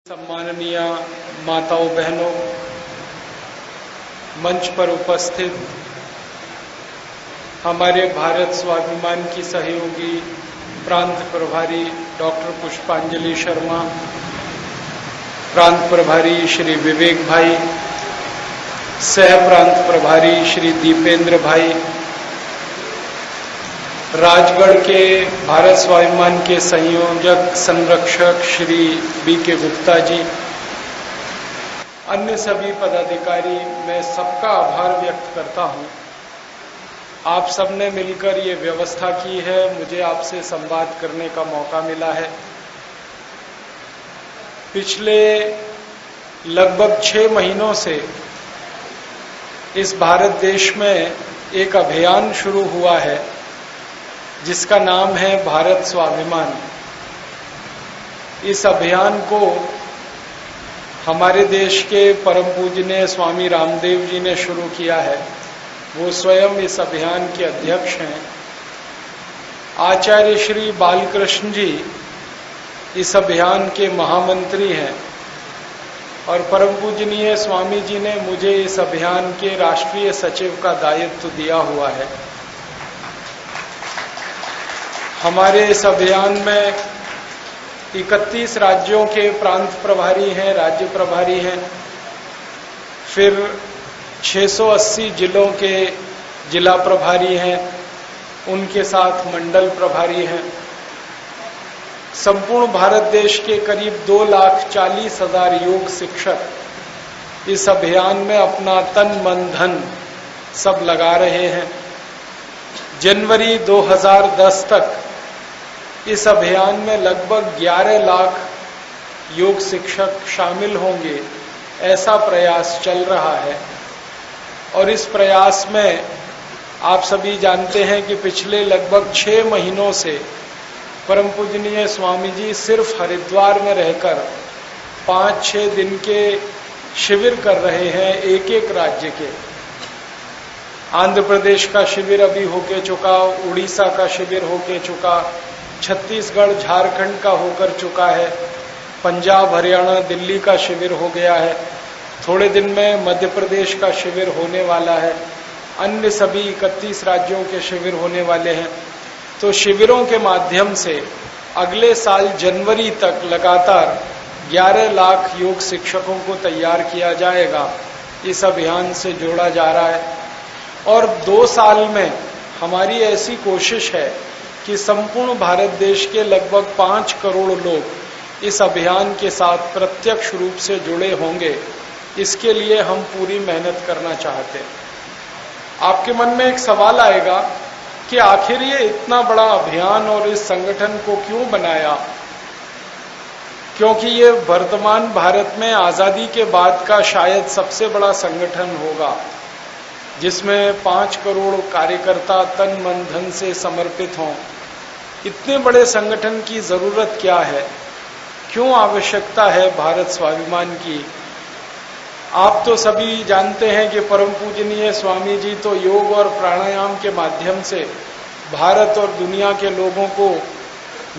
सम्माननीय माताओं बहनों, मंच पर उपस्थित हमारे भारत स्वाभिमान की सहयोगी प्रांत प्रभारी डॉक्टर पुष्पांजलि शर्मा, प्रांत प्रभारी श्री विवेक भाई, सह प्रांत प्रभारी श्री दीपेंद्र भाई, राजगढ़ के भारत स्वाभिमान के संयोजक संरक्षक श्री बी.के. गुप्ता जी, अन्य सभी पदाधिकारी, मैं सबका आभार व्यक्त करता हूं। आप सबने मिलकर ये व्यवस्था की है, मुझे आपसे संवाद करने का मौका मिला है। पिछले लगभग 6 महीनों से इस भारत देश में एक अभियान शुरू हुआ है जिसका नाम है भारत स्वाभिमान। इस अभियान को हमारे देश के परम पूजनीय स्वामी रामदेव जी ने शुरू किया है। वो स्वयं इस अभियान के अध्यक्ष हैं। आचार्य श्री बालकृष्ण जी इस अभियान के महामंत्री हैं और परम पूजनीय स्वामी जी ने मुझे इस अभियान के राष्ट्रीय सचिव का दायित्व दिया हुआ है। हमारे इस अभियान में 31 राज्यों के प्रांत प्रभारी हैं, राज्य प्रभारी हैं, फिर 680 जिलों के जिला प्रभारी हैं, उनके साथ मंडल प्रभारी हैं। संपूर्ण भारत देश के करीब 2,40,000 योग शिक्षक इस अभियान में अपना तन मन धन सब लगा रहे हैं। जनवरी 2010 तक इस अभियान में लगभग 11 लाख योग शिक्षक शामिल होंगे, ऐसा प्रयास चल रहा है। और इस प्रयास में आप सभी जानते हैं कि पिछले लगभग 6 महीनों से परम पूजनीय स्वामी जी सिर्फ हरिद्वार में रहकर 5-6 दिन के शिविर कर रहे हैं एक एक राज्य के। आंध्र प्रदेश का शिविर अभी होके चुका, उड़ीसा का शिविर होके चुका, छत्तीसगढ़ झारखंड का होकर चुका है, पंजाब हरियाणा दिल्ली का शिविर हो गया है, थोड़े दिन में मध्य प्रदेश का शिविर होने वाला है, अन्य सभी 31 राज्यों के शिविर होने वाले हैं। तो शिविरों के माध्यम से अगले साल जनवरी तक लगातार 11 लाख योग शिक्षकों को तैयार किया जाएगा। इस अभियान से जोड़ा जा रहा है और 2 साल में हमारी ऐसी कोशिश है कि संपूर्ण भारत देश के लगभग 5 करोड़ लोग इस अभियान के साथ प्रत्यक्ष रूप से जुड़े होंगे। इसके लिए हम पूरी मेहनत करना चाहते हैं। आपके मन में एक सवाल आएगा कि आखिर ये इतना बड़ा अभियान और इस संगठन को क्यों बनाया? क्योंकि ये वर्तमान भारत में आजादी के बाद का शायद सबसे बड़ा संगठन होगा जिसमें 5 करोड़ कार्यकर्ता तन मन धन से समर्पित हों। इतने बड़े संगठन की जरूरत क्या है? क्यों आवश्यकता है भारत स्वाभिमान की? आप तो सभी जानते हैं कि परम पूजनीय स्वामी जी तो योग और प्राणायाम के माध्यम से भारत और दुनिया के लोगों को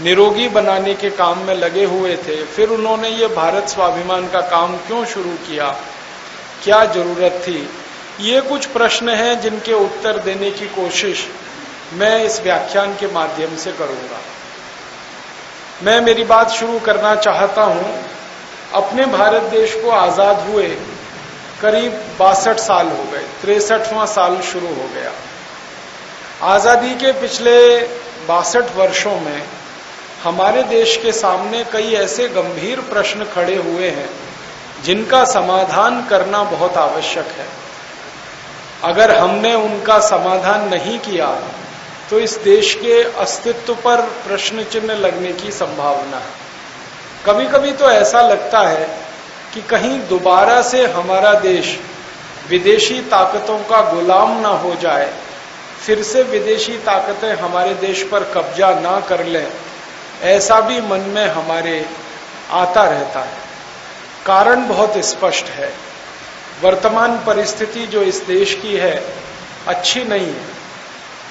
निरोगी बनाने के काम में लगे हुए थे। फिर उन्होंने ये भारत स्वाभिमान का काम क्यों शुरू किया? क्या जरूरत थी? ये कुछ प्रश्न हैं जिनके उत्तर देने की कोशिश मैं इस व्याख्यान के माध्यम से करूंगा। मैं मेरी बात शुरू करना चाहता हूं। अपने भारत देश को आजाद हुए करीब 62 साल हो गए, 63वां साल शुरू हो गया। आजादी के पिछले 62 वर्षों में हमारे देश के सामने कई ऐसे गंभीर प्रश्न खड़े हुए हैं जिनका समाधान करना बहुत आवश्यक है। अगर हमने उनका समाधान नहीं किया तो इस देश के अस्तित्व पर प्रश्न चिन्ह लगने की संभावना है। कभी कभी तो ऐसा लगता है कि कहीं दोबारा से हमारा देश विदेशी ताकतों का गुलाम ना हो जाए, फिर से विदेशी ताकतें हमारे देश पर कब्जा ना कर लें, ऐसा भी मन में हमारे आता रहता है। कारण बहुत स्पष्ट है। वर्तमान परिस्थिति जो इस देश की है अच्छी नहीं है।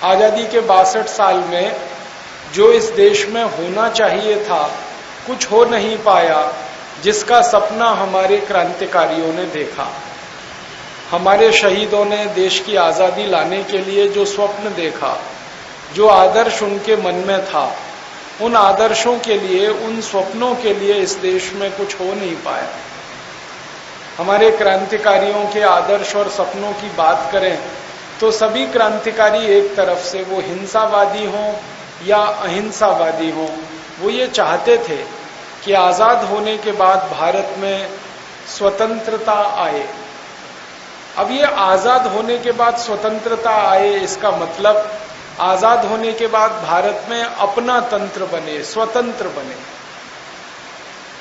आजादी के 62 साल में जो इस देश में होना चाहिए था कुछ हो नहीं पाया, जिसका सपना हमारे क्रांतिकारियों ने देखा। हमारे शहीदों ने देश की आजादी लाने के लिए जो स्वप्न देखा, जो आदर्श उनके मन में था, उन आदर्शों के लिए, उन स्वप्नों के लिए इस देश में कुछ हो नहीं पाया। हमारे क्रांतिकारियों के आदर्श और सपनों की बात करें तो सभी क्रांतिकारी एक तरफ से, वो हिंसावादी हों या अहिंसावादी हों, वो ये चाहते थे कि आजाद होने के बाद भारत में स्वतंत्रता आए। अब ये आजाद होने के बाद स्वतंत्रता आए, इसका मतलब आजाद होने के बाद भारत में अपना तंत्र बने, स्वतंत्र बने,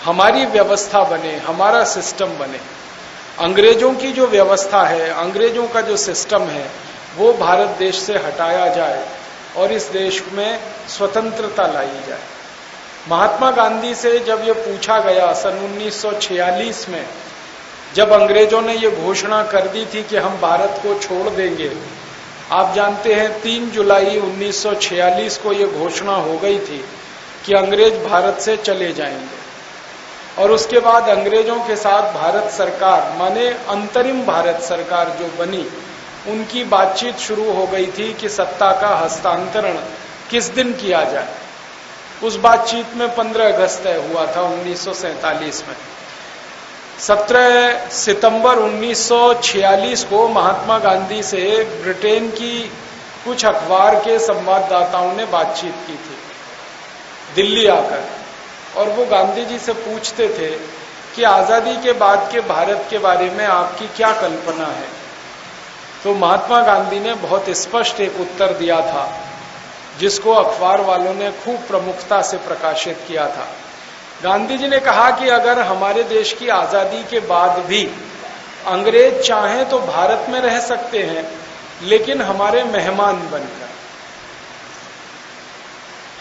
हमारी व्यवस्था बने, हमारा सिस्टम बने। अंग्रेजों की जो व्यवस्था है, अंग्रेजों का जो सिस्टम है, वो भारत देश से हटाया जाए और इस देश में स्वतंत्रता लाई जाए। महात्मा गांधी से जब ये पूछा गया सन 1946 में, जब अंग्रेजों ने ये घोषणा कर दी थी कि हम भारत को छोड़ देंगे, आप जानते हैं 3 जुलाई 1946 को ये घोषणा हो गई थी कि अंग्रेज भारत से चले जाएंगे। और उसके बाद अंग्रेजों के साथ भारत सरकार, माने अंतरिम भारत सरकार जो बनी, उनकी बातचीत शुरू हो गई थी कि सत्ता का हस्तांतरण किस दिन किया जाए। उस बातचीत में 15 अगस्त तय हुआ था 1947 में। 17 सितंबर 1946 को महात्मा गांधी से ब्रिटेन की कुछ अखबार के संवाददाताओं ने बातचीत की थी दिल्ली आकर, और वो गांधी जी से पूछते थे कि आजादी के बाद के भारत के बारे में आपकी क्या कल्पना है। तो महात्मा गांधी ने बहुत स्पष्ट एक उत्तर दिया था, जिसको अखबार वालों ने खूब प्रमुखता से प्रकाशित किया था। गांधी जी ने कहा कि अगर हमारे देश की आजादी के बाद भी अंग्रेज चाहें तो भारत में रह सकते हैं, लेकिन हमारे मेहमान बनकर।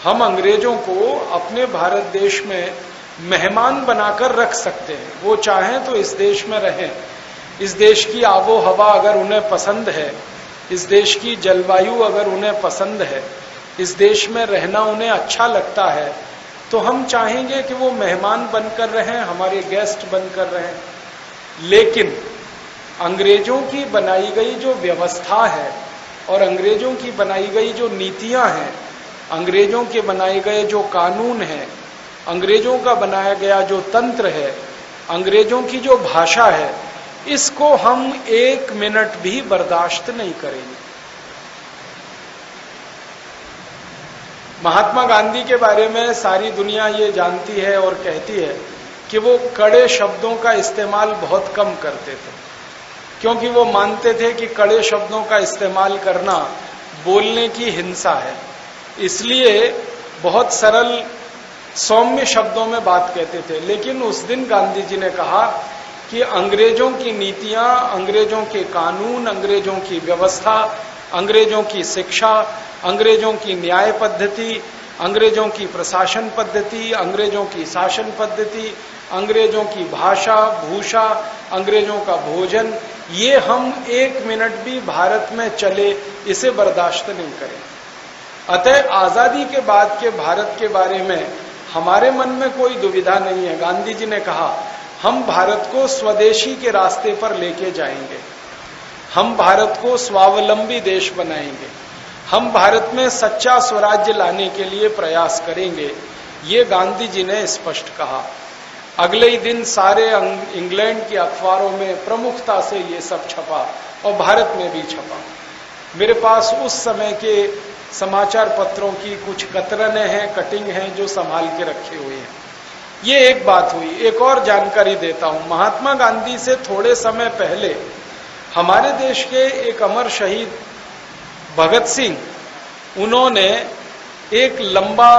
हम अंग्रेजों को अपने भारत देश में मेहमान बनाकर रख सकते हैं। वो चाहें तो इस देश में रहें, इस देश की आबो हवा अगर उन्हें पसंद है, इस देश की जलवायु अगर उन्हें पसंद है, इस देश में रहना उन्हें अच्छा लगता है, तो हम चाहेंगे कि वो मेहमान बनकर रहें, हमारे गेस्ट बनकर रहें। लेकिन अंग्रेजों की बनाई गई जो व्यवस्था है और अंग्रेजों की बनाई गई जो नीतियां हैं, अंग्रेजों के बनाए गए जो कानून हैं, अंग्रेजों का बनाया गया जो तंत्र है, अंग्रेजों की जो भाषा है, इसको हम 1 मिनट भी बर्दाश्त नहीं करेंगे। महात्मा गांधी के बारे में सारी दुनिया ये जानती है और कहती है कि वो कड़े शब्दों का इस्तेमाल बहुत कम करते थे, क्योंकि वो मानते थे कि कड़े शब्दों का इस्तेमाल करना बोलने की हिंसा है। इसलिए बहुत सरल सौम्य शब्दों में बात कहते थे। लेकिन उस दिन गांधी जी ने कहा कि अंग्रेजों की नीतियां, अंग्रेजों के कानून, अंग्रेजों की व्यवस्था, अंग्रेजों की शिक्षा, अंग्रेजों की न्याय पद्धति, अंग्रेजों की प्रशासन पद्धति, अंग्रेजों की शासन पद्धति, अंग्रेजों की भाषा भूषा, अंग्रेजों का भोजन, ये हम 1 मिनट भी भारत में चले इसे बर्दाश्त नहीं करें। अतः आजादी के बाद के भारत के बारे में हमारे मन में कोई दुविधा नहीं है। गांधी जी ने कहा हम भारत को स्वदेशी के रास्ते पर लेके जाएंगे, हम भारत को स्वावलंबी देश बनाएंगे, हम भारत में सच्चा स्वराज्य लाने के लिए प्रयास करेंगे, ये गांधी जी ने स्पष्ट कहा। अगले ही दिन सारे इंग्लैंड के अखबारों में प्रमुखता से ये सब छपा और भारत में भी छपा। मेरे पास उस समय के समाचार पत्रों की कुछ कतरनें हैं, कटिंग हैं जो संभाल के रखे हुए हैं। ये एक बात हुई। एक और जानकारी देता हूं। महात्मा गांधी से थोड़े समय पहले हमारे देश के एक अमर शहीद भगत सिंह, उन्होंने एक लंबा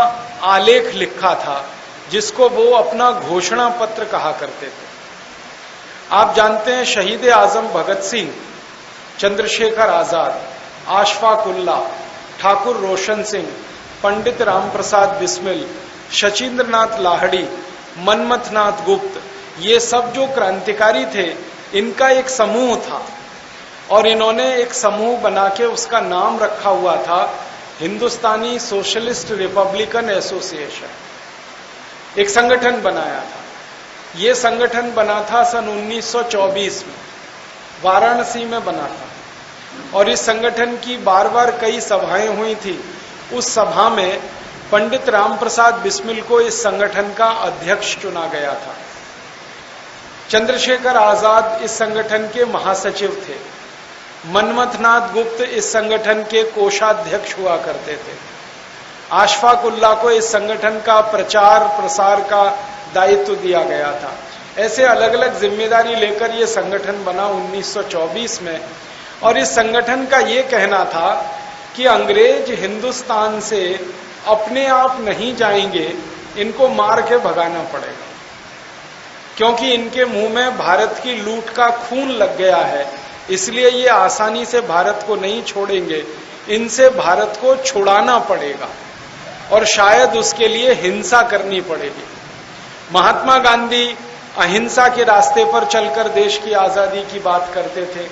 आलेख लिखा था जिसको वो अपना घोषणा पत्र कहा करते थे। आप जानते हैं शहीद आजम भगत सिंह, चंद्रशेखर आजाद, अशफाक उल्लाह, ठाकुर रोशन सिंह, पंडित रामप्रसाद बिस्मिल, शचीन्द्रनाथ लाहिड़ी, मनमथनाथ गुप्त, ये सब जो क्रांतिकारी थे, इनका एक समूह था और इन्होंने एक समूह बना के उसका नाम रखा हुआ था हिंदुस्तानी सोशलिस्ट रिपब्लिकन एसोसिएशन। एक संगठन बनाया था। ये संगठन बना था सन 1924 में, वाराणसी में बना था। और इस संगठन की बार बार कई सभाएं हुई थी। उस सभा में पंडित राम प्रसाद बिस्मिल को इस संगठन का अध्यक्ष चुना गया था। चंद्रशेखर आजाद इस संगठन के महासचिव थे। मनमथनाथ गुप्त इस संगठन के कोषाध्यक्ष हुआ करते थे। अशफाक उल्लाह को इस संगठन का प्रचार प्रसार का दायित्व दिया गया था। ऐसे अलग अलग जिम्मेदारी लेकर यह संगठन बना 1924 में। और इस संगठन का ये कहना था कि अंग्रेज हिंदुस्तान से अपने आप नहीं जाएंगे, इनको मार के भगाना पड़ेगा, क्योंकि इनके मुंह में भारत की लूट का खून लग गया है, इसलिए ये आसानी से भारत को नहीं छोड़ेंगे, इनसे भारत को छुड़ाना पड़ेगा और शायद उसके लिए हिंसा करनी पड़ेगी। महात्मा गांधी अहिंसा के रास्ते पर चलकर देश की आजादी की बात करते थे।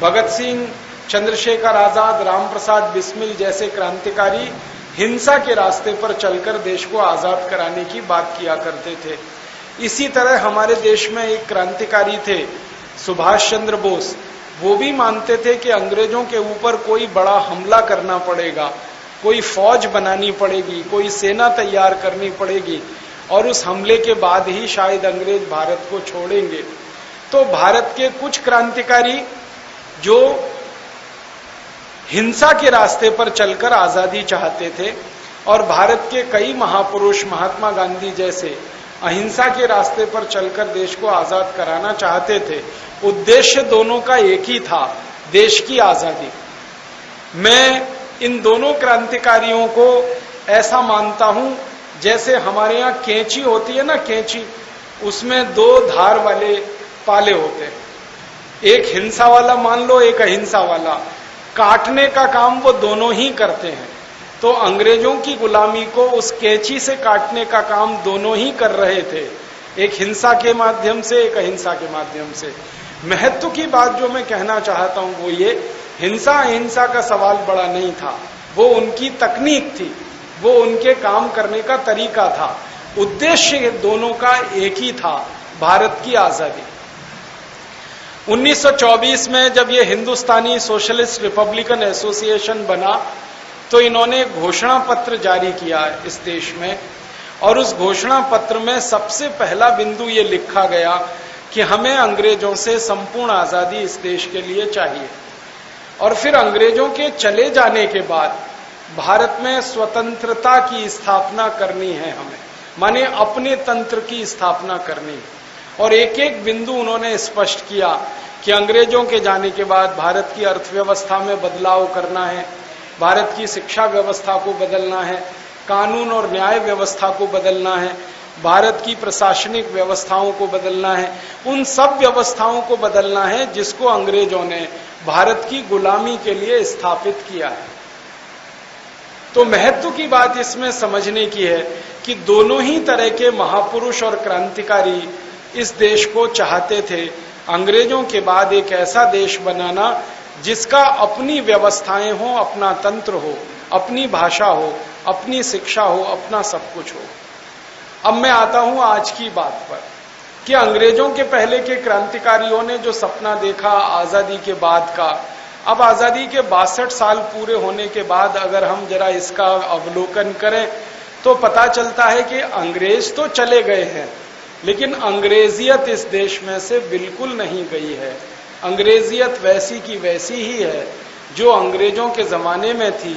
भगत सिंह, चंद्रशेखर आजाद, रामप्रसाद बिस्मिल जैसे क्रांतिकारी हिंसा के रास्ते पर चलकर देश को आजाद कराने की बात किया करते थे। इसी तरह हमारे देश में एक क्रांतिकारी थे, सुभाष चंद्र बोस। वो भी मानते थे कि अंग्रेजों के ऊपर कोई बड़ा हमला करना पड़ेगा, कोई फौज बनानी पड़ेगी, कोई सेना तैयार करनी पड़ेगी और उस हमले के बाद ही शायद अंग्रेज भारत को छोड़ेंगे। तो भारत के कुछ क्रांतिकारी जो हिंसा के रास्ते पर चलकर आजादी चाहते थे और भारत के कई महापुरुष महात्मा गांधी जैसे अहिंसा के रास्ते पर चलकर देश को आजाद कराना चाहते थे। उद्देश्य दोनों का एक ही था, देश की आजादी। मैं इन दोनों क्रांतिकारियों को ऐसा मानता हूं जैसे हमारे यहाँ कैंची होती है ना, कैंची, उसमें दो धार वाले पाले होते हैं, एक हिंसा वाला मान लो, एक अहिंसा वाला। काटने का काम वो दोनों ही करते हैं। तो अंग्रेजों की गुलामी को उस कैंची से काटने का काम दोनों ही कर रहे थे, एक हिंसा के माध्यम से, एक अहिंसा के माध्यम से। महत्व की बात जो मैं कहना चाहता हूं वो ये, हिंसा अहिंसा का सवाल बड़ा नहीं था, वो उनकी तकनीक थी, वो उनके काम करने का तरीका था। उद्देश्य दोनों का एक ही था, भारत की आजादी। 1924 में जब ये हिंदुस्तानी सोशलिस्ट रिपब्लिकन एसोसिएशन बना तो इन्होंने घोषणा पत्र जारी किया इस देश में, और उस घोषणा पत्र में सबसे पहला बिंदु ये लिखा गया कि हमें अंग्रेजों से संपूर्ण आजादी इस देश के लिए चाहिए। और फिर अंग्रेजों के चले जाने के बाद भारत में स्वतंत्रता की स्थापना करनी है हमें, माने अपने तंत्र की स्थापना करनी। और एक एक बिंदु उन्होंने स्पष्ट किया कि अंग्रेजों के जाने के बाद भारत की अर्थव्यवस्था में बदलाव करना है, भारत की शिक्षा व्यवस्था को बदलना है, कानून और न्याय व्यवस्था को बदलना है, भारत की प्रशासनिक व्यवस्थाओं को बदलना है, उन सब व्यवस्थाओं को बदलना है जिसको अंग्रेजों ने भारत की गुलामी के लिए स्थापित किया है। तो महत्व की बात इसमें समझने की है कि दोनों ही तरह के महापुरुष और क्रांतिकारी इस देश को चाहते थे, अंग्रेजों के बाद एक ऐसा देश बनाना जिसका अपनी व्यवस्थाएं हो, अपना तंत्र हो, अपनी भाषा हो, अपनी शिक्षा हो, अपना सब कुछ हो। अब मैं आता हूं आज की बात पर कि अंग्रेजों के पहले के क्रांतिकारियों ने जो सपना देखा आजादी के बाद का, अब आजादी के 62 साल पूरे होने के बाद अगर हम जरा इसका अवलोकन करें तो पता चलता है कि अंग्रेज तो चले गए हैं, लेकिन अंग्रेजियत इस देश में से बिल्कुल नहीं गई है। अंग्रेजियत वैसी की वैसी ही है जो अंग्रेजों के जमाने में थी।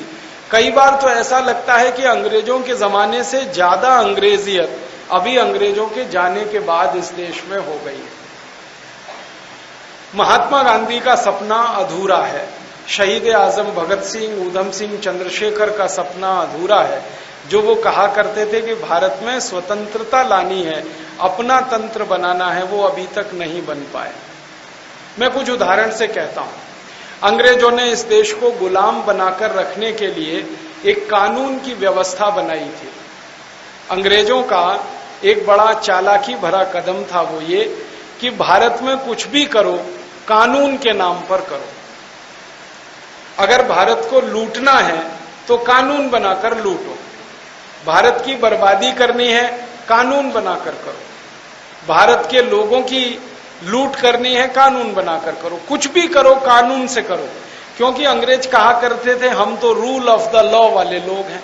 कई बार तो ऐसा लगता है कि अंग्रेजों के जमाने से ज्यादा अंग्रेजियत अभी अंग्रेजों के जाने के बाद इस देश में हो गई है। महात्मा गांधी का सपना अधूरा है, शहीद आजम भगत सिंह, ऊधम सिंह, चंद्रशेखर का सपना अधूरा है, जो वो कहा करते थे कि भारत में स्वतंत्रता लानी है, अपना तंत्र बनाना है, वो अभी तक नहीं बन पाए। मैं कुछ उदाहरण से कहता हूं। अंग्रेजों ने इस देश को गुलाम बनाकर रखने के लिए एक कानून की व्यवस्था बनाई थी। अंग्रेजों का एक बड़ा चालाकी भरा कदम था वो ये कि भारत में कुछ भी करो कानून के नाम पर करो। अगर भारत को लूटना है तो कानून बनाकर लूटो, भारत की बर्बादी करनी है कानून बनाकर करो। भारत के लोगों की लूट करनी है, कानून बनाकर करो, कुछ भी करो कानून से करो। क्योंकि अंग्रेज कहा करते थे हम तो रूल ऑफ द लॉ वाले लोग हैं,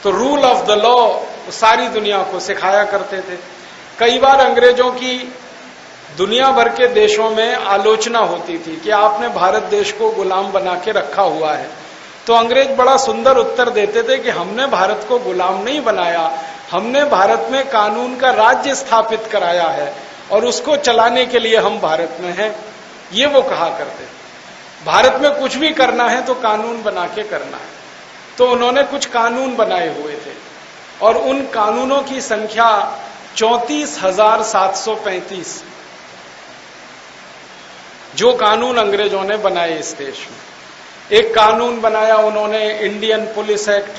तो रूल ऑफ द लॉ सारी दुनिया को सिखाया करते थे। कई बार अंग्रेजों की दुनिया भर के देशों में आलोचना होती थी कि आपने भारत देश को गुलाम बना के रखा हुआ है, तो अंग्रेज बड़ा सुंदर उत्तर देते थे कि हमने भारत को गुलाम नहीं बनाया, हमने भारत में कानून का राज्य स्थापित कराया है और उसको चलाने के लिए हम भारत में हैं। ये वो कहा करते। भारत में कुछ भी करना है तो कानून बना के करना है। तो उन्होंने कुछ कानून बनाए हुए थे और उन कानूनों की संख्या 34,735 जो कानून अंग्रेजों ने बनाए इस देश में। एक कानून बनाया उन्होंने इंडियन पुलिस एक्ट,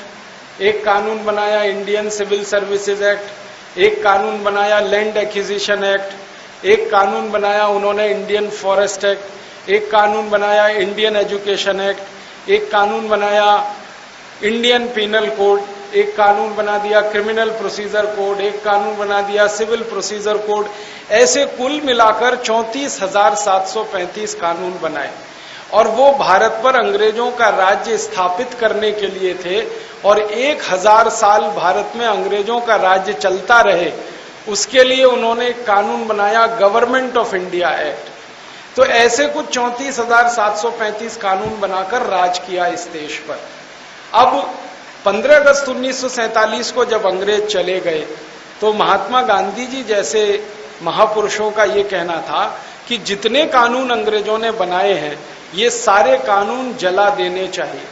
एक कानून बनाया इंडियन सिविल सर्विसेज एक्ट, एक कानून बनाया लैंड एक्विजिशन एक्ट, एक कानून बनाया उन्होंने इंडियन फॉरेस्ट एक्ट, एक कानून बनाया इंडियन एजुकेशन एक्ट, एक कानून बनाया इंडियन पीनल कोड, एक कानून बना दिया क्रिमिनल प्रोसीजर कोड, एक कानून बना दिया सिविल प्रोसीजर कोड। ऐसे कुल मिलाकर 34,735 कानून बनाए और वो भारत पर अंग्रेजों का राज्य स्थापित करने के लिए थे। और 1000 साल भारत में अंग्रेजों का राज्य चलता रहे, उसके लिए उन्होंने एक कानून बनाया गवर्नमेंट ऑफ इंडिया एक्ट। तो ऐसे कुछ 34,735 कानून बनाकर राज किया इस देश पर। अब 15 अगस्त 1947 को जब अंग्रेज चले गए तो महात्मा गांधी जी जैसे महापुरुषों का ये कहना था कि जितने कानून अंग्रेजों ने बनाए हैं ये सारे कानून जला देने चाहिए,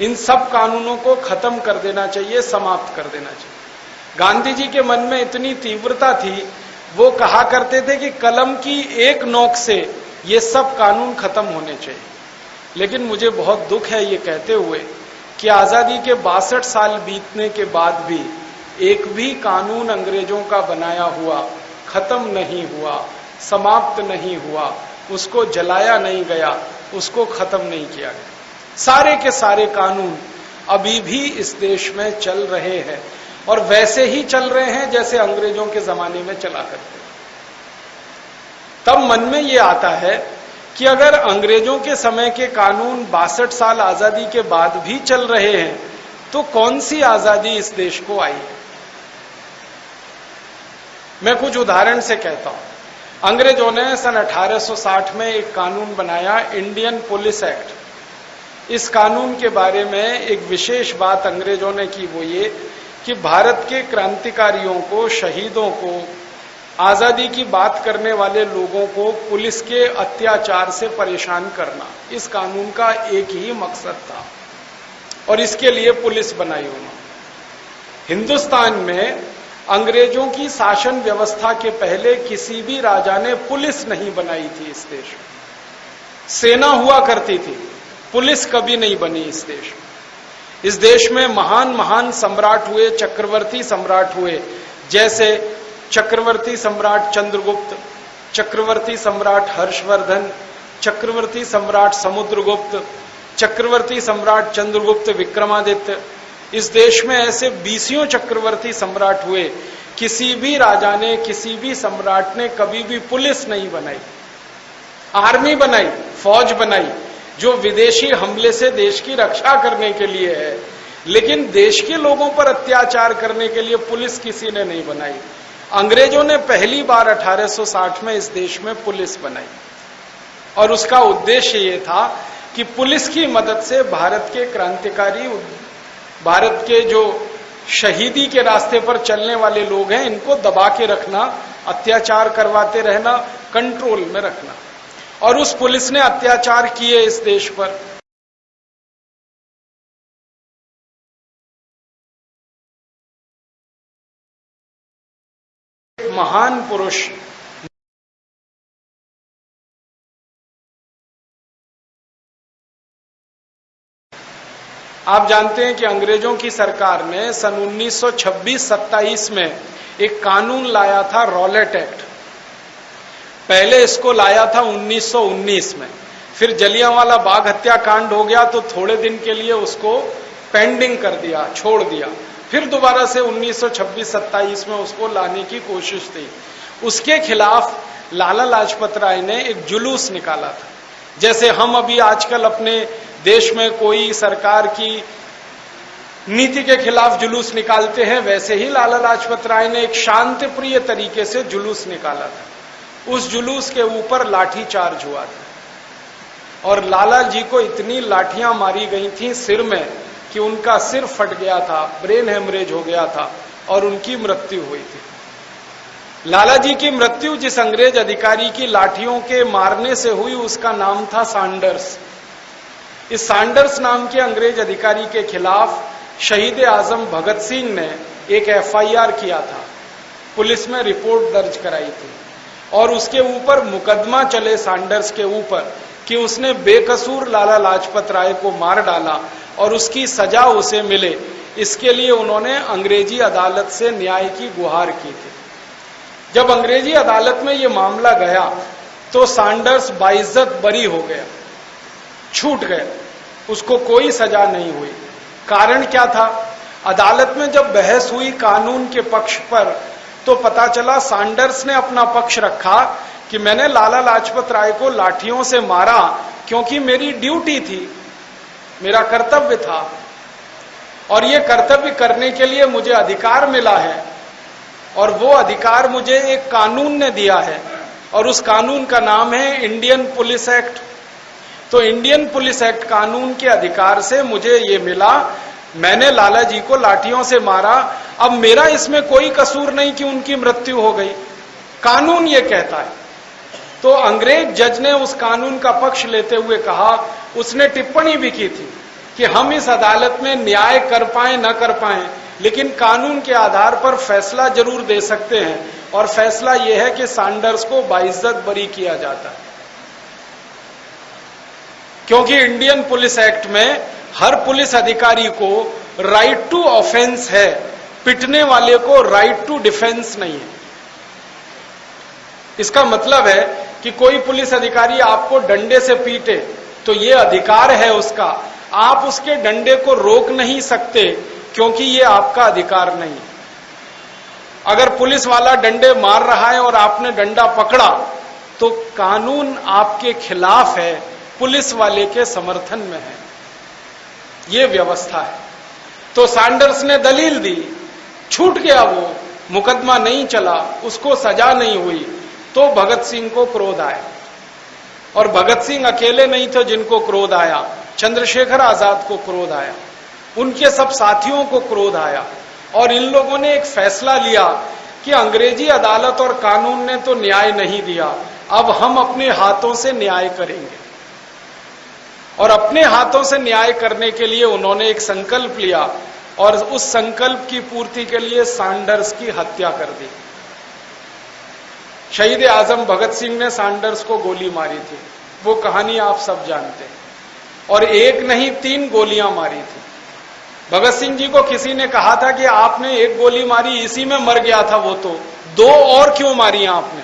इन सब कानूनों को खत्म कर देना चाहिए, समाप्त कर देना चाहिए। गांधी जी के मन में इतनी तीव्रता थी, वो कहा करते थे कि कलम की एक नोक से ये सब कानून खत्म होने चाहिए। लेकिन मुझे बहुत दुख है ये कहते हुए कि आजादी के 62 साल बीतने के बाद भी एक भी कानून अंग्रेजों का बनाया हुआ खत्म नहीं हुआ, समाप्त नहीं हुआ, उसको जलाया नहीं गया, उसको खत्म नहीं किया गया। सारे के सारे कानून अभी भी इस देश में चल रहे हैं और वैसे ही चल रहे हैं जैसे अंग्रेजों के जमाने में चला करते। तब मन में ये आता है कि अगर अंग्रेजों के समय के कानून 62 साल आजादी के बाद भी चल रहे हैं तो कौन सी आजादी इस देश को आई है। मैं कुछ उदाहरण से कहता हूं। अंग्रेजों ने सन 1860 में एक कानून बनाया इंडियन पुलिस एक्ट। इस कानून के बारे में एक विशेष बात अंग्रेजों ने की, वो ये कि भारत के क्रांतिकारियों को, शहीदों को, आजादी की बात करने वाले लोगों को पुलिस के अत्याचार से परेशान करना, इस कानून का एक ही मकसद था और इसके लिए पुलिस बनाई उन्होंने। हिंदुस्तान में अंग्रेजों की शासन व्यवस्था के पहले किसी भी राजा ने पुलिस नहीं बनाई थी इस देश में। सेना हुआ करती थी, पुलिस कभी नहीं बनी इस देश में। इस देश में महान महान सम्राट हुए, चक्रवर्ती सम्राट हुए, जैसे चक्रवर्ती सम्राट चंद्रगुप्त, चक्रवर्ती सम्राट हर्षवर्धन, चक्रवर्ती सम्राट समुद्रगुप्त, चक्रवर्ती सम्राट चंद्रगुप्त विक्रमादित्य। इस देश में ऐसे 20 चक्रवर्ती सम्राट हुए। किसी भी राजा ने, किसी भी सम्राट ने कभी भी पुलिस नहीं बनाई, आर्मी बनाई, फौज बनाई, जो विदेशी हमले से देश की रक्षा करने के लिए है। लेकिन देश के लोगों पर अत्याचार करने के लिए पुलिस किसी ने नहीं बनाई। अंग्रेजों ने पहली बार 1860 में इस देश में पुलिस बनाई और उसका उद्देश्य ये था कि पुलिस की मदद से भारत के क्रांतिकारी, भारत के जो शहीदी के रास्ते पर चलने वाले लोग हैं, इनको दबा के रखना, अत्याचार करवाते रहना, कंट्रोल में रखना। और उस पुलिस ने अत्याचार किए इस देश पर। महान पुरुष आप जानते हैं कि अंग्रेजों की सरकार ने सन 1926-27 में एक कानून लाया था, रॉलेट एक्ट। पहले इसको लाया था 1919 में, फिर जलियांवाला बाग हत्याकांड हो गया तो थोड़े दिन के लिए उसको पेंडिंग कर दिया, छोड़ दिया। फिर दोबारा से 1926-27 में उसको लाने की कोशिश थी। उसके खिलाफ लाला लाजपत राय ने एक जुलूस निकाला था। जैसे हम अभी आजकल अपने देश में कोई सरकार की नीति के खिलाफ जुलूस निकालते हैं, वैसे ही लाला लाजपत राय ने एक शांतिप्रिय तरीके से जुलूस निकाला था। उस जुलूस के ऊपर लाठीचार्ज हुआ था और लाला जी को इतनी लाठियां मारी गई थी सिर में कि उनका सिर फट गया था, ब्रेन हेमरेज हो गया था और उनकी मृत्यु हुई थी। लाला जी की मृत्यु जिस अंग्रेज अधिकारी की लाठियों के मारने से हुई उसका नाम था सैंडर्स। इस सैंडर्स नाम के अंग्रेज अधिकारी के खिलाफ शहीद आजम भगत सिंह ने एक FIR किया था, पुलिस में रिपोर्ट दर्ज कराई थी और उसके ऊपर मुकदमा चले सैंडर्स के ऊपर कि उसने बेकसूर लाला लाजपत राय को मार डाला और उसकी सजा उसे मिले। इसके लिए उन्होंने अंग्रेजी अदालत से न्याय की गुहार की थी। जब अंग्रेजी अदालत में यह मामला गया तो सैंडर्स बाइज्जत बरी हो गया, छूट गया, उसको कोई सजा नहीं हुई। कारण क्या था? अदालत में जब बहस हुई कानून के पक्ष पर तो पता चला सैंडर्स ने अपना पक्ष रखा कि मैंने लाला लाजपत राय को लाठियों से मारा क्योंकि मेरी ड्यूटी थी, मेरा कर्तव्य था और ये कर्तव्य करने के लिए मुझे अधिकार मिला है और वो अधिकार मुझे एक कानून ने दिया है और उस कानून का नाम है इंडियन पुलिस एक्ट। तो इंडियन पुलिस एक्ट कानून के अधिकार से मुझे ये मिला, मैंने लाला जी को लाठियों से मारा, अब मेरा इसमें कोई कसूर नहीं कि उनकी मृत्यु हो गई, कानून ये कहता है। तो अंग्रेज जज ने उस कानून का पक्ष लेते हुए कहा, उसने टिप्पणी भी की थी कि हम इस अदालत में न्याय कर पाए न कर पाए लेकिन कानून के आधार पर फैसला जरूर दे सकते हैं और फैसला यह है कि सैंडर्स को बाइज्जत बरी किया जाता है, क्योंकि इंडियन पुलिस एक्ट में हर पुलिस अधिकारी को राइट टू ऑफेंस है, पिटने वाले को राइट टू डिफेंस नहीं है। इसका मतलब है कि कोई पुलिस अधिकारी आपको डंडे से पीटे तो ये अधिकार है उसका, आप उसके डंडे को रोक नहीं सकते क्योंकि ये आपका अधिकार नहीं। अगर पुलिस वाला डंडे मार रहा है और आपने डंडा पकड़ा तो कानून आपके खिलाफ है, पुलिस वाले के समर्थन में है, ये व्यवस्था है। तो सैंडर्स ने दलील दी, छूट गया, वो मुकदमा नहीं चला, उसको सजा नहीं हुई। तो भगत सिंह को क्रोध आया और भगत सिंह अकेले नहीं थे जिनको क्रोध आया, चंद्रशेखर आजाद को क्रोध आया, उनके सब साथियों को क्रोध आया और इन लोगों ने एक फैसला लिया कि अंग्रेजी अदालत और कानून ने तो न्याय नहीं दिया, अब हम अपने हाथों से न्याय करेंगे। और अपने हाथों से न्याय करने के लिए उन्होंने एक संकल्प लिया और उस संकल्प की पूर्ति के लिए सैंडर्स की हत्या कर दी। शहीद आजम भगत सिंह ने सैंडर्स को गोली मारी थी, वो कहानी आप सब जानते हैं, और एक नहीं 3 गोलियां मारी थी। भगत सिंह जी को किसी ने कहा था कि आपने एक गोली मारी, इसी में मर गया था वो, तो 2 और क्यों मारी आपने?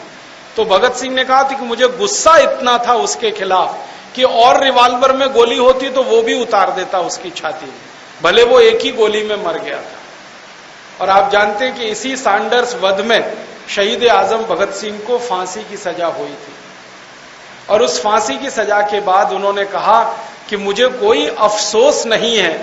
तो भगत सिंह ने कहा था कि मुझे गुस्सा इतना था उसके खिलाफ कि और रिवाल्वर में गोली होती तो वो भी उतार देता उसकी छाती में, भले वो एक ही गोली में मर गया था। और आप जानते हैं कि इसी सैंडर्स वध में शहीद आजम भगत सिंह को फांसी की सजा हुई थी और उस फांसी की सजा के बाद उन्होंने कहा कि मुझे कोई अफसोस नहीं है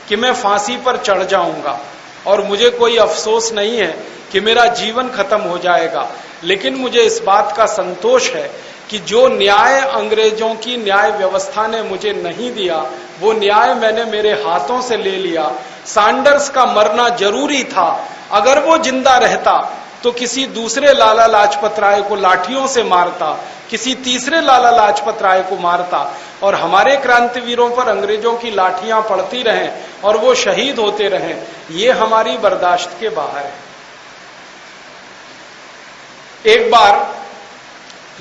कि मैं फांसी पर चढ़ जाऊंगा और मुझे कोई अफसोस नहीं है कि मेरा जीवन खत्म हो जाएगा, लेकिन मुझे इस बात का संतोष है कि जो न्याय अंग्रेजों की न्याय व्यवस्था ने मुझे नहीं दिया वो न्याय मैंने मेरे हाथों से ले लिया। सैंडर्स का मरना जरूरी था, अगर वो जिंदा रहता तो किसी दूसरे लाला लाजपत राय को लाठियों से मारता, किसी तीसरे लाला लाजपत राय को मारता और हमारे क्रांतिवीरों पर अंग्रेजों की लाठियां पड़ती रहें और वो शहीद होते रहें, ये हमारी बर्दाश्त के बाहर है। एक बार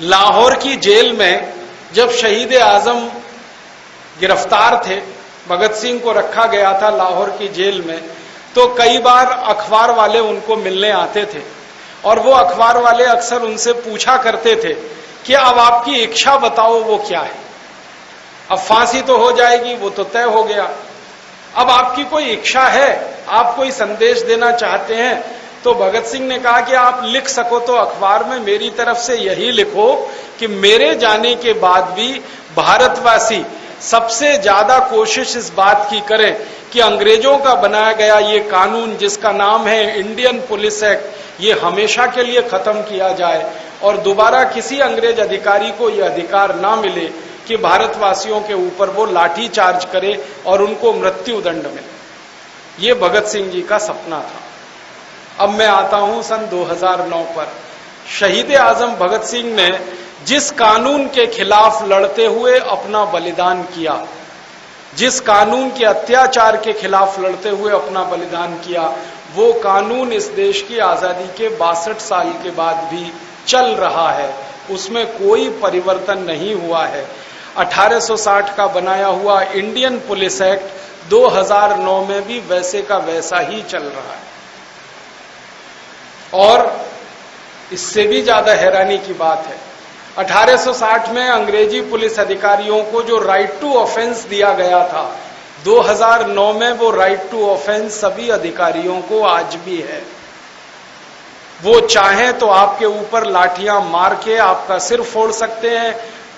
लाहौर की जेल में जब शहीद आजम गिरफ्तार थे, भगत सिंह को रखा गया था लाहौर की जेल में, तो कई बार अखबार वाले उनको मिलने आते थे और वो अखबार वाले अक्सर उनसे पूछा करते थे कि अब आपकी इच्छा बताओ वो क्या है। अब फांसी तो हो जाएगी, वो तो तय हो गया, अब आपकी कोई इच्छा है, आप कोई संदेश देना चाहते हैं, तो भगत सिंह ने कहा कि आप लिख सको तो अखबार में मेरी तरफ से यही लिखो कि मेरे जाने के बाद भी भारतवासी सबसे ज्यादा कोशिश इस बात की करें कि अंग्रेजों का बनाया गया ये कानून जिसका नाम है इंडियन पुलिस एक्ट, ये हमेशा के लिए खत्म किया जाए और दोबारा किसी अंग्रेज अधिकारी को यह अधिकार ना मिले कि भारतवासियों के ऊपर वो लाठी चार्ज करे और उनको मृत्यु दंड मिले। ये भगत सिंह जी का सपना था। अब मैं आता हूं सन 2009 पर। शहीद आजम भगत सिंह ने जिस कानून के खिलाफ लड़ते हुए अपना बलिदान किया, जिस कानून के अत्याचार के खिलाफ लड़ते हुए अपना बलिदान किया, वो कानून इस देश की आजादी के 62 साल के बाद भी चल रहा है, उसमें कोई परिवर्तन नहीं हुआ है। 1860 का बनाया हुआ इंडियन पुलिस एक्ट 2009 में भी वैसे का वैसा ही चल रहा है। और इससे भी ज्यादा हैरानी की बात है, 1860 में अंग्रेजी पुलिस अधिकारियों को जो राइट टू ऑफेंस दिया गया था, 2009 में वो राइट टू ऑफेंस सभी अधिकारियों को आज भी है। वो चाहें तो आपके ऊपर लाठियां मार के आपका सिर फोड़ सकते हैं,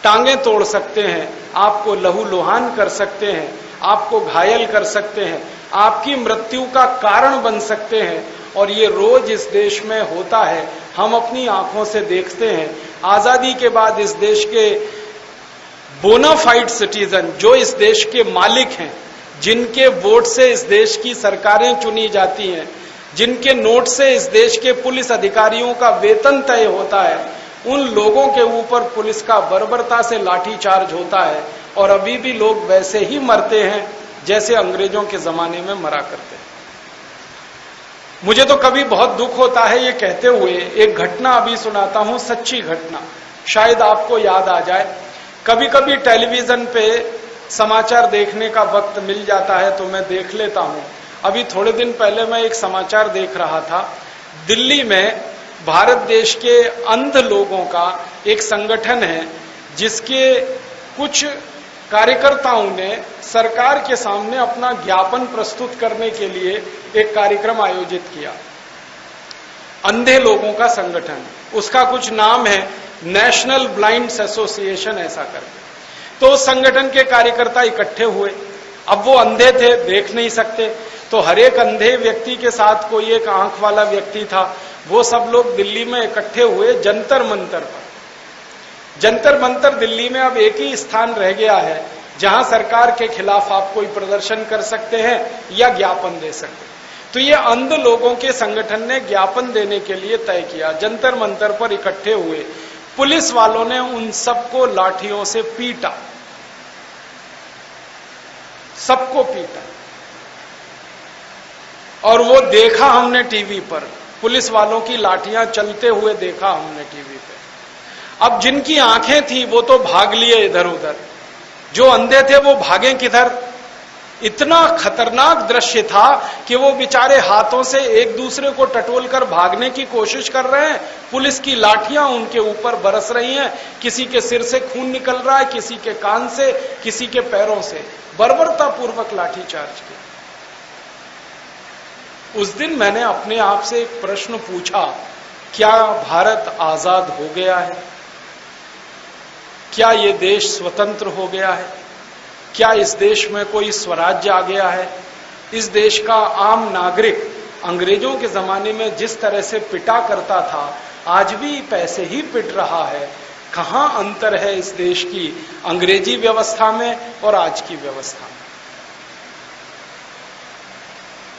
टांगे तोड़ सकते हैं, आपको लहूलुहान कर सकते हैं, आपको घायल कर सकते हैं, आपकी मृत्यु का कारण बन सकते हैं। और ये रोज इस देश में होता है, हम अपनी आंखों से देखते हैं। आजादी के बाद इस देश के बोनाफाइड सिटीजन, जो इस देश के मालिक हैं, जिनके वोट से इस देश की सरकारें चुनी जाती हैं, जिनके नोट से इस देश के पुलिस अधिकारियों का वेतन तय होता है, उन लोगों के ऊपर पुलिस का बर्बरता से लाठीचार्ज होता है और अभी भी लोग वैसे ही मरते हैं जैसे अंग्रेजों के जमाने में मरा करते हैं। मुझे तो कभी बहुत दुख होता है ये कहते हुए, एक घटना अभी सुनाता हूं, सच्ची घटना, शायद आपको याद आ जाए। कभी कभी टेलीविजन पे समाचार देखने का वक्त मिल जाता है तो मैं देख लेता हूं। अभी थोड़े दिन पहले मैं एक समाचार देख रहा था, दिल्ली में भारत देश के अंध लोगों का एक संगठन है जिसके कुछ कार्यकर्ताओं ने सरकार के सामने अपना ज्ञापन प्रस्तुत करने के लिए एक कार्यक्रम आयोजित किया। अंधे लोगों का संगठन, उसका कुछ नाम है नेशनल ब्लाइंड्स एसोसिएशन ऐसा करके। तो उस संगठन के कार्यकर्ता इकट्ठे हुए। अब वो अंधे थे, देख नहीं सकते, तो हर एक अंधे व्यक्ति के साथ कोई एक आंख वाला व्यक्ति था। वो सब लोग दिल्ली में इकट्ठे हुए जंतर मंतर पर। जंतर मंतर दिल्ली में अब एक ही स्थान रह गया है जहां सरकार के खिलाफ आप कोई प्रदर्शन कर सकते हैं या ज्ञापन दे सकते हैं। तो ये अंध लोगों के संगठन ने ज्ञापन देने के लिए तय किया, जंतर मंतर पर इकट्ठे हुए। पुलिस वालों ने उन सबको लाठियों से पीटा, सबको पीटा। और वो देखा हमने टीवी पर, पुलिस वालों की लाठियां चलते हुए देखा हमने टीवी पे। अब जिनकी आंखें थी वो तो भाग लिए इधर उधर, जो अंधे थे वो भागे किधर। इतना खतरनाक दृश्य था कि वो बेचारे हाथों से एक दूसरे को टटोलकर भागने की कोशिश कर रहे हैं, पुलिस की लाठियां उनके ऊपर बरस रही हैं, किसी के सिर से खून निकल रहा है, किसी के कान से, किसी के पैरों से, बर्बरतापूर्वक लाठीचार्ज किया। उस दिन मैंने अपने आप से एक प्रश्न पूछा, क्या भारत आजाद हो गया है? क्या ये देश स्वतंत्र हो गया है? क्या इस देश में कोई स्वराज्य आ गया है? इस देश का आम नागरिक अंग्रेजों के जमाने में जिस तरह से पिटा करता था, आज भी पैसे ही पिट रहा है। कहां अंतर है इस देश की अंग्रेजी व्यवस्था में और आज की व्यवस्था में?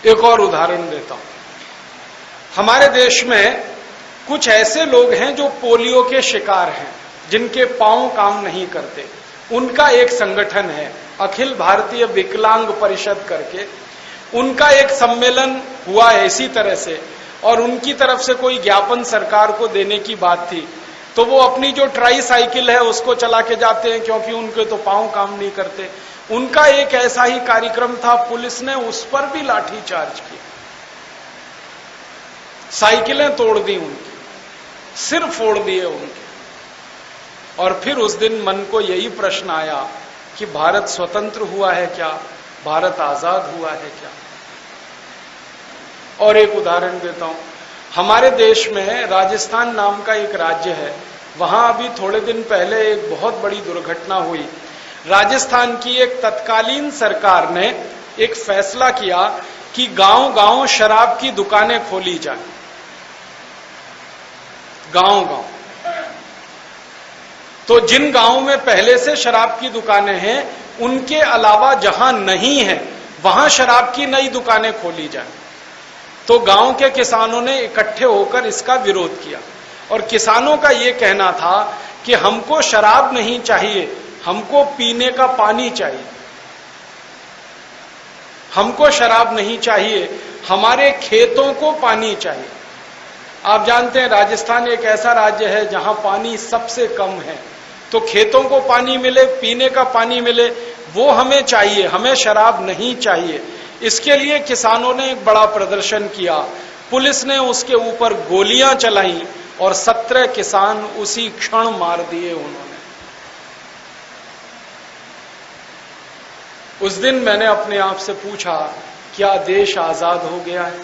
एक और उदाहरण देता हूं। हमारे देश में कुछ ऐसे लोग हैं जो पोलियो के शिकार हैं, जिनके पांव काम नहीं करते। उनका एक संगठन है अखिल भारतीय विकलांग परिषद करके। उनका एक सम्मेलन हुआ है इसी तरह से, और उनकी तरफ से कोई ज्ञापन सरकार को देने की बात थी, तो वो अपनी जो ट्राई साइकिल है उसको चला के जाते हैं, क्योंकि उनके तो पांव काम नहीं करते। उनका एक ऐसा ही कार्यक्रम था, पुलिस ने उस पर भी लाठी चार्ज किया, साइकिलें तोड़ दी उनकी, सिर फोड़ दिए उनके। और फिर उस दिन मन को यही प्रश्न आया कि भारत स्वतंत्र हुआ है क्या? भारत आजाद हुआ है क्या? और एक उदाहरण देता हूं, हमारे देश में राजस्थान नाम का एक राज्य है, वहां अभी थोड़े दिन पहले एक बहुत बड़ी दुर्घटना हुई। राजस्थान की एक तत्कालीन सरकार ने एक फैसला किया कि गांव-गांव शराब की दुकानें खोली जाए, गांव-गांव। तो जिन गांवों में पहले से शराब की दुकानें हैं, उनके अलावा जहां नहीं है वहां शराब की नई दुकानें खोली जाए। तो गांव के किसानों ने इकट्ठे होकर इसका विरोध किया और किसानों का यह कहना था कि हमको शराब नहीं चाहिए, हमको पीने का पानी चाहिए। हमको शराब नहीं चाहिए, हमारे खेतों को पानी चाहिए। आप जानते हैं राजस्थान एक ऐसा राज्य है जहां पानी सबसे कम है, तो खेतों को पानी मिले, पीने का पानी मिले, वो हमें चाहिए, हमें शराब नहीं चाहिए। इसके लिए किसानों ने एक बड़ा प्रदर्शन किया, पुलिस ने उसके ऊपर गोलियां चलाई और 17 किसान उसी क्षण मार दिए उन्होंने। उस दिन मैंने अपने आप से पूछा, क्या देश आजाद हो गया है?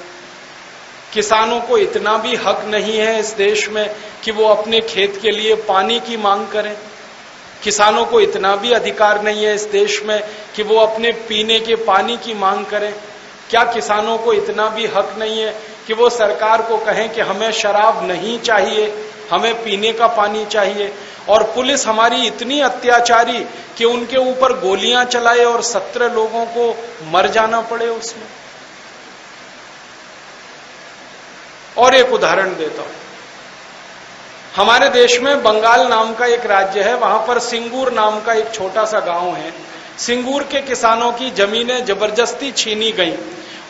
किसानों को इतना भी हक नहीं है इस देश में कि वो अपने खेत के लिए पानी की मांग करें? किसानों को इतना भी अधिकार नहीं है इस देश में कि वो अपने पीने के पानी की मांग करें? क्या किसानों को इतना भी हक नहीं है कि वो सरकार को कहें कि हमें शराब नहीं चाहिए, हमें पीने का पानी चाहिए? और पुलिस हमारी इतनी अत्याचारी कि उनके ऊपर गोलियां चलाए और 17 लोगों को मर जाना पड़े उसमें। और एक उदाहरण देता हूं, हमारे देश में बंगाल नाम का एक राज्य है, वहां पर सिंगूर नाम का एक छोटा सा गांव है। सिंगूर के किसानों की जमीनें जबरदस्ती छीनी गईं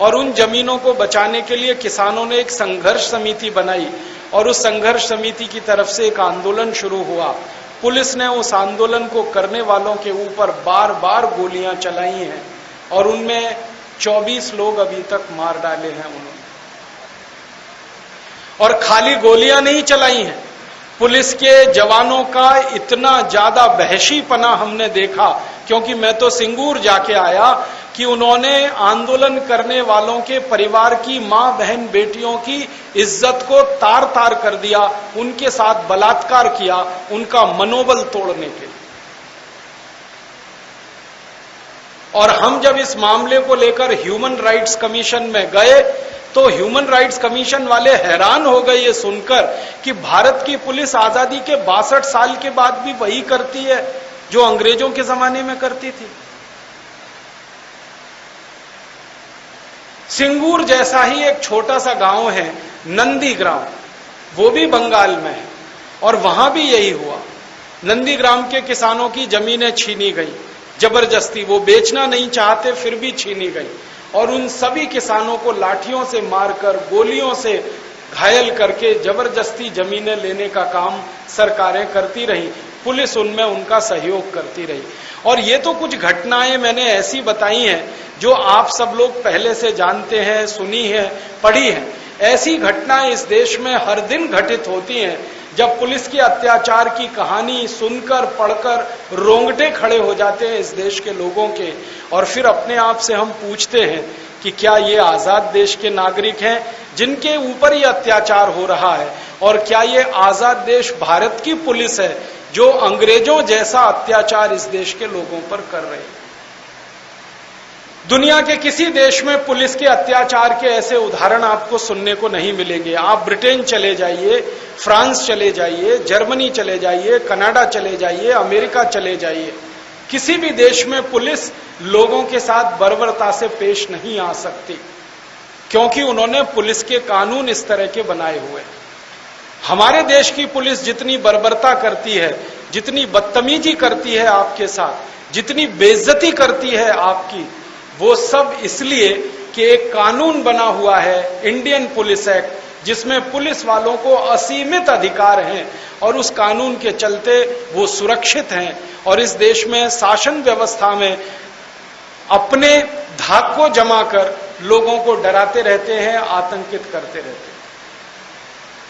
और उन जमीनों को बचाने के लिए किसानों ने एक संघर्ष समिति बनाई और उस संघर्ष समिति की तरफ से एक आंदोलन शुरू हुआ। पुलिस ने उस आंदोलन को करने वालों के ऊपर बार बार गोलियां चलाई हैं और उनमें 24 लोग अभी तक मार डाले हैं उन्होंने। और खाली गोलियां नहीं चलाई हैं, पुलिस के जवानों का इतना ज्यादा वहशीपना हमने देखा, क्योंकि मैं तो सिंगूर जाके आया, कि उन्होंने आंदोलन करने वालों के परिवार की मां बहन बेटियों की इज्जत को तार तार कर दिया, उनके साथ बलात्कार किया, उनका मनोबल तोड़ने के लिए। और हम जब इस मामले को लेकर ह्यूमन राइट्स कमीशन में गए तो ह्यूमन राइट्स कमीशन वाले हैरान हो गए ये सुनकर कि भारत की पुलिस आजादी के 62 साल के बाद भी वही करती है जो अंग्रेजों के जमाने में करती थी। सिंगूर जैसा ही एक छोटा सा गांव है नंदीग्राम, वो भी बंगाल में है और वहां भी यही हुआ। नंदीग्राम के किसानों की जमीनें छीनी गई जबरदस्ती, वो बेचना नहीं चाहते फिर भी छीनी गई और उन सभी किसानों को लाठियों से मारकर, गोलियों से घायल करके जबरदस्ती जमीनें लेने का काम सरकारें करती रही, पुलिस उनमें उनका सहयोग करती रही। और ये तो कुछ घटनाएं मैंने ऐसी बताई हैं जो आप सब लोग पहले से जानते हैं, सुनी है, पढ़ी है। ऐसी घटनाएं इस देश में हर दिन घटित होती हैं। जब पुलिस के अत्याचार की कहानी सुनकर पढ़कर रोंगटे खड़े हो जाते हैं इस देश के लोगों के, और फिर अपने आप से हम पूछते हैं कि क्या ये आजाद देश के नागरिक हैं जिनके ऊपर ये अत्याचार हो रहा है, और क्या ये आजाद देश भारत की पुलिस है जो अंग्रेजों जैसा अत्याचार इस देश के लोगों पर कर रही है। दुनिया के किसी देश में पुलिस के अत्याचार के ऐसे उदाहरण आपको सुनने को नहीं मिलेंगे। आप ब्रिटेन चले जाइए, फ्रांस चले जाइए, जर्मनी चले जाइए, कनाडा चले जाइए, अमेरिका चले जाइए, किसी भी देश में पुलिस लोगों के साथ बर्बरता से पेश नहीं आ सकती, क्योंकि उन्होंने पुलिस के कानून इस तरह के बनाए हुए। हमारे देश की पुलिस जितनी बर्बरता करती है, जितनी बदतमीजी करती है आपके साथ, जितनी बेइज्जती करती है आपकी, वो सब इसलिए कि एक कानून बना हुआ है, इंडियन पुलिस एक्ट, जिसमें पुलिस वालों को असीमित अधिकार हैं और उस कानून के चलते वो सुरक्षित हैं और इस देश में शासन व्यवस्था में अपने धाक को जमा कर लोगों को डराते रहते हैं, आतंकित करते रहते हैं।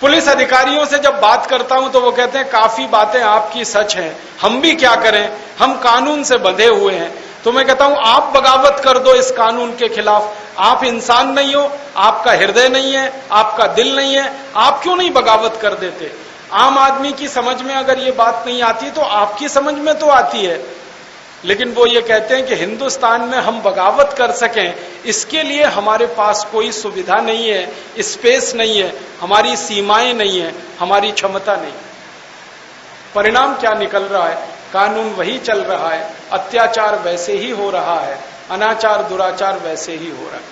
पुलिस अधिकारियों से जब बात करता हूं तो वो कहते हैं काफी बातें आपकी सच हैं, हम भी क्या करें, हम कानून से बंधे हुए हैं। तो मैं कहता हूं आप बगावत कर दो इस कानून के खिलाफ। आप इंसान नहीं हो, आपका हृदय नहीं है, आपका दिल नहीं है, आप क्यों नहीं बगावत कर देते? आम आदमी की समझ में अगर ये बात नहीं आती तो आपकी समझ में तो आती है। लेकिन वो ये कहते हैं कि हिंदुस्तान में हम बगावत कर सकें, इसके लिए हमारे पास कोई सुविधा नहीं है, स्पेस नहीं है, हमारी सीमाएं नहीं है, हमारी क्षमता नहीं। परिणाम क्या निकल रहा है? कानून वही चल रहा है, अत्याचार वैसे ही हो रहा है, अनाचार दुराचार वैसे ही हो रहा है।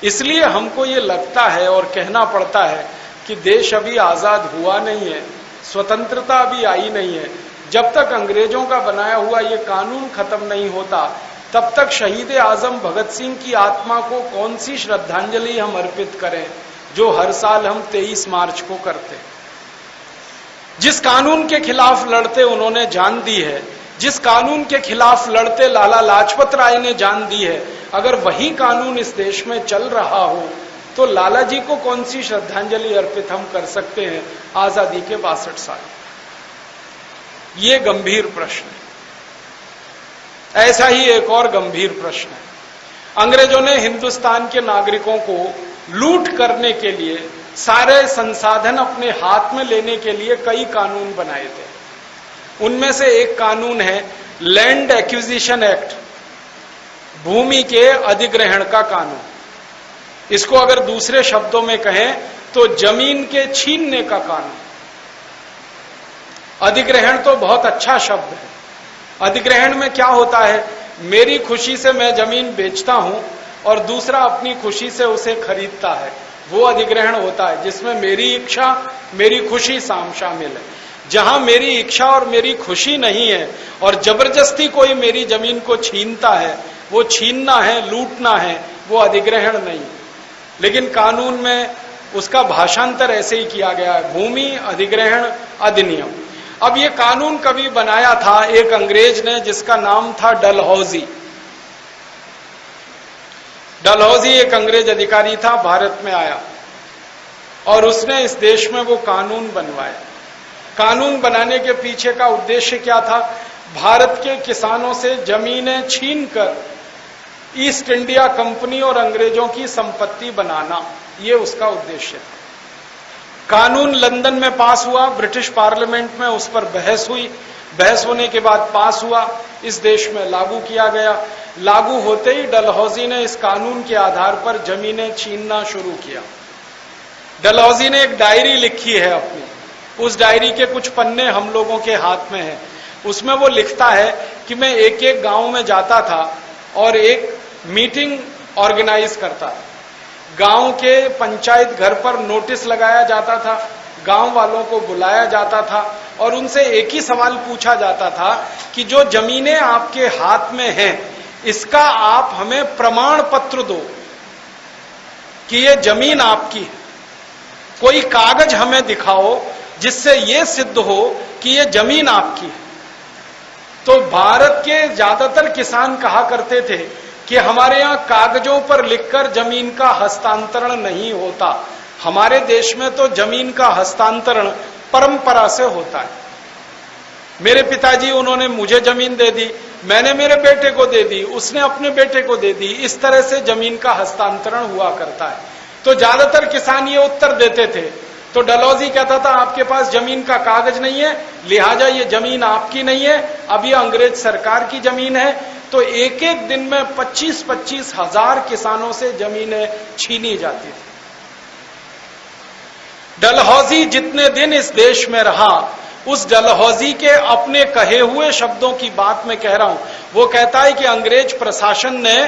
इसलिए हमको ये लगता है और कहना पड़ता है कि देश अभी आजाद हुआ नहीं है, स्वतंत्रता अभी आई नहीं है। जब तक अंग्रेजों का बनाया हुआ ये कानून खत्म नहीं होता, तब तक शहीद आजम भगत सिंह की आत्मा को कौन सी श्रद्धांजलि हम अर्पित करें, जो हर साल हम 23 मार्च को करते। जिस कानून के खिलाफ लड़ते उन्होंने जान दी है, जिस कानून के खिलाफ लड़ते लाला लाजपत राय ने जान दी है, अगर वही कानून इस देश में चल रहा हो तो लाला जी को कौन सी श्रद्धांजलि अर्पित हम कर सकते हैं आजादी के 62 साल? ये गंभीर प्रश्न है। ऐसा ही एक और गंभीर प्रश्न है। अंग्रेजों ने हिंदुस्तान के नागरिकों को लूट करने के लिए, सारे संसाधन अपने हाथ में लेने के लिए कई कानून बनाए थे। उनमें से एक कानून है लैंड एक्विजिशन एक्ट, भूमि के अधिग्रहण का कानून। इसको अगर दूसरे शब्दों में कहें तो जमीन के छीनने का कानून। अधिग्रहण तो बहुत अच्छा शब्द है। अधिग्रहण में क्या होता है? मेरी खुशी से मैं जमीन बेचता हूं और दूसरा अपनी खुशी से उसे खरीदता है, वो अधिग्रहण होता है, जिसमें मेरी इच्छा मेरी खुशी शामिल है। जहां मेरी इच्छा और मेरी खुशी नहीं है और जबरदस्ती कोई मेरी जमीन को छीनता है, वो छीनना है, लूटना है, वो अधिग्रहण नहीं। लेकिन कानून में उसका भाषांतर ऐसे ही किया गया है, भूमि अधिग्रहण अधिनियम। अब ये कानून कभी बनाया था एक अंग्रेज ने, जिसका नाम था डलहौजी। डलहौजी एक अंग्रेज अधिकारी था, भारत में आया और उसने इस देश में वो कानून बनवाया। कानून बनाने के पीछे का उद्देश्य क्या था? भारत के किसानों से जमीनें छीनकर ईस्ट इंडिया कंपनी और अंग्रेजों की संपत्ति बनाना, ये उसका उद्देश्य था। कानून लंदन में पास हुआ, ब्रिटिश पार्लियामेंट में उस पर बहस हुई, बहस होने के बाद पास हुआ, इस देश में लागू किया गया। लागू होते ही डलहौजी ने इस कानून के आधार पर जमीनें छीनना शुरू किया। डलहौजी ने एक डायरी लिखी है अपनी, उस डायरी के कुछ पन्ने हम लोगों के हाथ में हैं। उसमें वो लिखता है कि मैं एक एक गांव में जाता था और एक मीटिंग ऑर्गेनाइज करता था। गांव के पंचायत घर पर नोटिस लगाया जाता था, गांव वालों को बुलाया जाता था और उनसे एक ही सवाल पूछा जाता था कि जो जमीनें आपके हाथ में हैं, इसका आप हमें प्रमाण पत्र दो कि ये जमीन आपकी है। कोई कागज हमें दिखाओ जिससे ये सिद्ध हो कि ये जमीन आपकी है। तो भारत के ज्यादातर किसान कहा करते थे कि हमारे यहां कागजों पर लिखकर जमीन का हस्तांतरण नहीं होता, हमारे देश में तो जमीन का हस्तांतरण परंपरा से होता है। मेरे पिताजी, उन्होंने मुझे जमीन दे दी, मैंने मेरे बेटे को दे दी, उसने अपने बेटे को दे दी, इस तरह से जमीन का हस्तांतरण हुआ करता है। तो ज्यादातर किसान ये उत्तर देते थे। तो डलहौजी कहता था आपके पास जमीन का कागज नहीं है, लिहाजा ये जमीन आपकी नहीं है, अब ये अंग्रेज सरकार की जमीन है। तो एक एक दिन में 25-25 हजार किसानों से जमीनें छीनी जाती थी। डलहौजी जितने दिन इस देश में रहा, उस डलहौजी के अपने कहे हुए शब्दों की बात मैं कह रहा हूं, वो कहता है कि अंग्रेज प्रशासन ने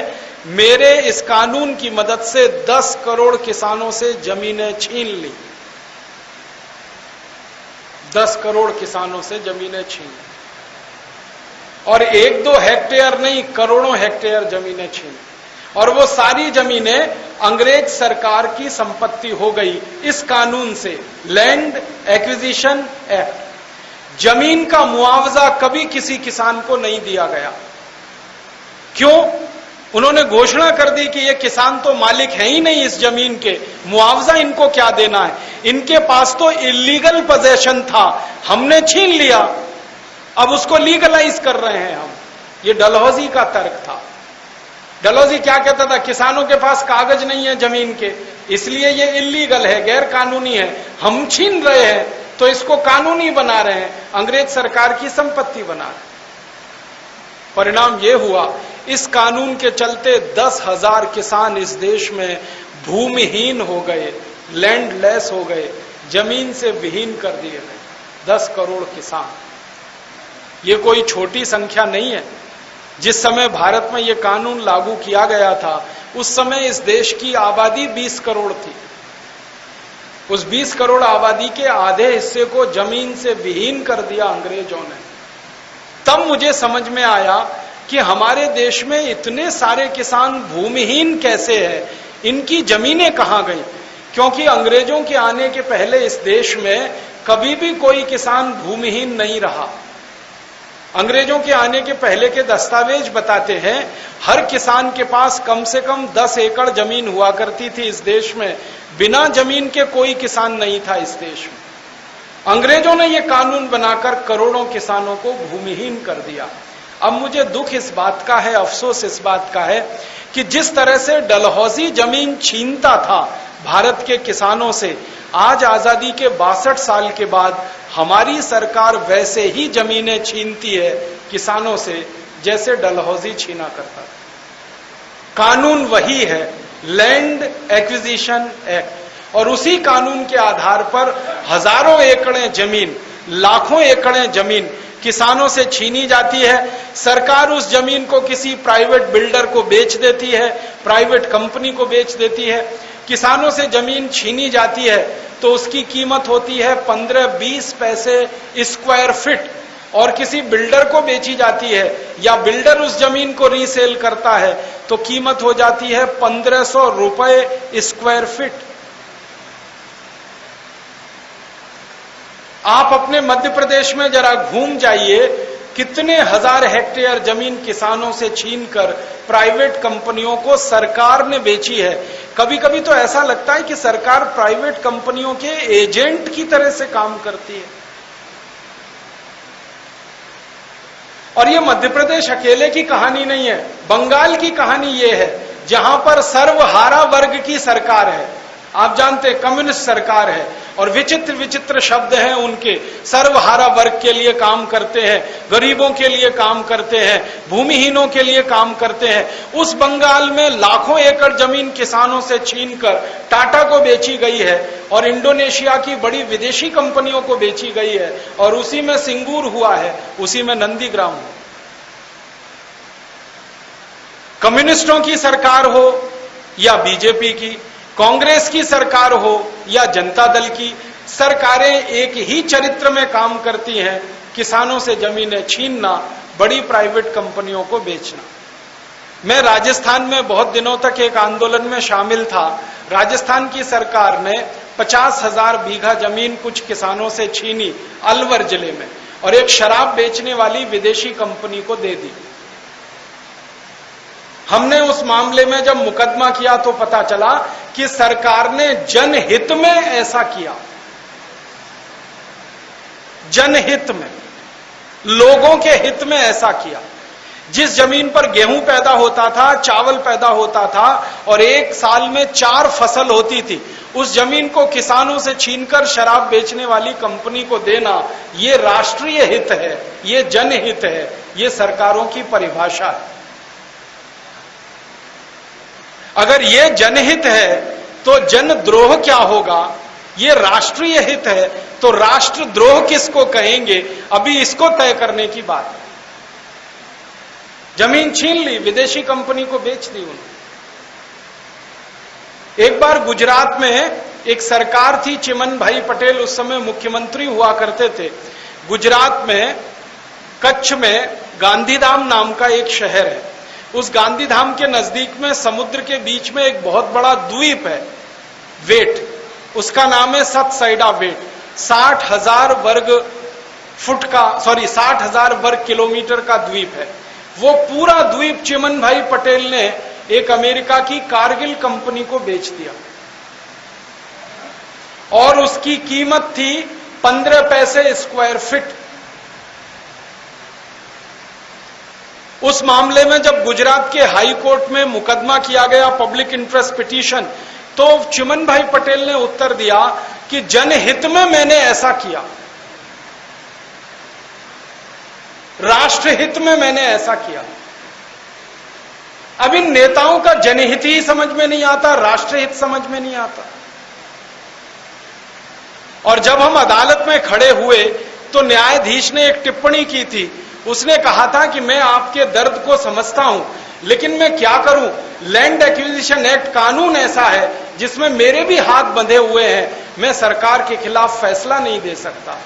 मेरे इस कानून की मदद से 10 करोड़ किसानों से जमीनें छीन ली। 10 करोड़ किसानों से जमीनें छीन, और 1-2 हेक्टेयर नहीं, करोड़ों हेक्टेयर जमीनें छीन, और वो सारी जमीनें अंग्रेज सरकार की संपत्ति हो गई इस कानून से, लैंड एक्विजिशन एक्ट। जमीन का मुआवजा कभी किसी किसान को नहीं दिया गया। क्यों? उन्होंने घोषणा कर दी कि ये किसान तो मालिक है ही नहीं इस जमीन के, मुआवजा इनको क्या देना है, इनके पास तो इलीगल पोजेशन था, हमने छीन लिया, अब उसको लीगलाइज कर रहे हैं हम। ये डलहौजी का तर्क था। डलहौजी क्या कहता था, किसानों के पास कागज नहीं है जमीन के, इसलिए ये इल्लीगल है, गैर कानूनी है, हम छीन रहे हैं तो इसको कानूनी बना रहे हैं, अंग्रेज सरकार की संपत्ति बना रहे हैं। परिणाम ये हुआ, इस कानून के चलते 10,000 किसान इस देश में भूमिहीन हो गए, लैंडलेस हो गए, जमीन से विहीन कर दिए गए। 10 करोड़ किसान, ये कोई छोटी संख्या नहीं है। जिस समय भारत में ये कानून लागू किया गया था, उस समय इस देश की आबादी 20 करोड़ थी। उस 20 करोड़ आबादी के आधे हिस्से को जमीन से विहीन कर दिया अंग्रेजों ने। तब मुझे समझ में आया कि हमारे देश में इतने सारे किसान भूमिहीन कैसे हैं, इनकी जमीनें कहां गई। क्योंकि अंग्रेजों के आने के पहले इस देश में कभी भी कोई किसान भूमिहीन नहीं रहा। अंग्रेजों के आने के पहले के दस्तावेज बताते हैं, हर किसान के पास कम से कम 10 एकड़ जमीन हुआ करती थी इस देश में। बिना जमीन के कोई किसान नहीं था इस देश में। अंग्रेजों ने यह कानून बनाकर करोड़ों किसानों को भूमिहीन कर दिया। अब मुझे दुख इस बात का है, अफसोस इस बात का है कि जिस तरह से डलहौजी जमीन छीनता था भारत के किसानों से, आज आजादी के 62 साल के बाद हमारी सरकार वैसे ही जमीनें छीनती है किसानों से जैसे डलहौजी छीना करता था। कानून वही है, लैंड एक्विजिशन एक्ट, और उसी कानून के आधार पर हजारों एकड़ें जमीन, लाखों एकड़ें जमीन किसानों से छीनी जाती है। सरकार उस जमीन को किसी प्राइवेट बिल्डर को बेच देती है, प्राइवेट कंपनी को बेच देती है। किसानों से जमीन छीनी जाती है तो उसकी कीमत होती है 15-20 पैसे स्क्वायर फीट, और किसी बिल्डर को बेची जाती है या बिल्डर उस जमीन को रीसेल करता है तो कीमत हो जाती है 1500 रुपए स्क्वायर फीट। आप अपने मध्य प्रदेश में जरा घूम जाइए, कितने हजार हेक्टेयर जमीन किसानों से छीनकर प्राइवेट कंपनियों को सरकार ने बेची है। कभी कभी तो ऐसा लगता है कि सरकार प्राइवेट कंपनियों के एजेंट की तरह से काम करती है। और ये मध्य प्रदेश अकेले की कहानी नहीं है, बंगाल की कहानी ये है, जहां पर सर्वहारा वर्ग की सरकार है। आप जानते हैं कम्युनिस्ट सरकार है, और विचित्र विचित्र शब्द हैं उनके। सर्वहारा वर्ग के लिए काम करते हैं, गरीबों के लिए काम करते हैं, भूमिहीनों के लिए काम करते हैं। उस बंगाल में लाखों एकड़ जमीन किसानों से छीनकर टाटा को बेची गई है और इंडोनेशिया की बड़ी विदेशी कंपनियों को बेची गई है, और उसी में सिंगूर हुआ है, उसी में नंदीग्राम हुआ। कम्युनिस्टों की सरकार हो या बीजेपी की, कांग्रेस की सरकार हो या जनता दल की, सरकारें एक ही चरित्र में काम करती हैं, किसानों से जमीनें छीनना, बड़ी प्राइवेट कंपनियों को बेचना। मैं राजस्थान में बहुत दिनों तक एक आंदोलन में शामिल था। राजस्थान की सरकार ने 50,000 बीघा जमीन कुछ किसानों से छीनी अलवर जिले में, और एक शराब बेचने वाली विदेशी कंपनी को दे दी। हमने उस मामले में जब मुकदमा किया तो पता चला कि सरकार ने जनहित में ऐसा किया, जनहित में, लोगों के हित में ऐसा किया। जिस जमीन पर गेहूं पैदा होता था, चावल पैदा होता था और एक साल में 4 फसल होती थी, उस जमीन को किसानों से छीनकर शराब बेचने वाली कंपनी को देना, ये राष्ट्रीय हित है, ये जनहित है, ये सरकारों की परिभाषा है। अगर ये जनहित है तो जनद्रोह क्या होगा? ये राष्ट्रीय हित है तो राष्ट्रद्रोह किसको कहेंगे? अभी इसको तय करने की बात है। जमीन छीन ली, विदेशी कंपनी को बेच दी उन्होंने। एक बार गुजरात में एक सरकार थी, चिमन भाई पटेल उस समय मुख्यमंत्री हुआ करते थे। गुजरात में कच्छ में गांधीधाम नाम का एक शहर है। उस गांधीधाम के नजदीक में समुद्र के बीच में एक बहुत बड़ा द्वीप है, वेट, उसका नाम है सतसैडा वेट। 60,000 वर्ग फुट का, 60,000 वर्ग किलोमीटर का द्वीप है। वो पूरा द्वीप चिमन भाई पटेल ने एक अमेरिका की कारगिल कंपनी को बेच दिया, और उसकी कीमत थी 15 पैसे स्क्वायर फीट। उस मामले में जब गुजरात के हाई कोर्ट में मुकदमा किया गया, पब्लिक इंटरेस्ट पिटीशन, तो चिमन भाई पटेल ने उत्तर दिया कि जनहित में मैंने ऐसा किया, राष्ट्रहित में मैंने ऐसा किया। अब इन नेताओं का जनहित ही समझ में नहीं आता, राष्ट्रहित समझ में नहीं आता। और जब हम अदालत में खड़े हुए तो न्यायाधीश ने एक टिप्पणी की थी। उसने कहा था कि मैं आपके दर्द को समझता हूं, लेकिन मैं क्या करूं, लैंड एक्विजिशन एक्ट कानून ऐसा है जिसमें मेरे भी हाथ बंधे हुए हैं, मैं सरकार के खिलाफ फैसला नहीं दे सकता।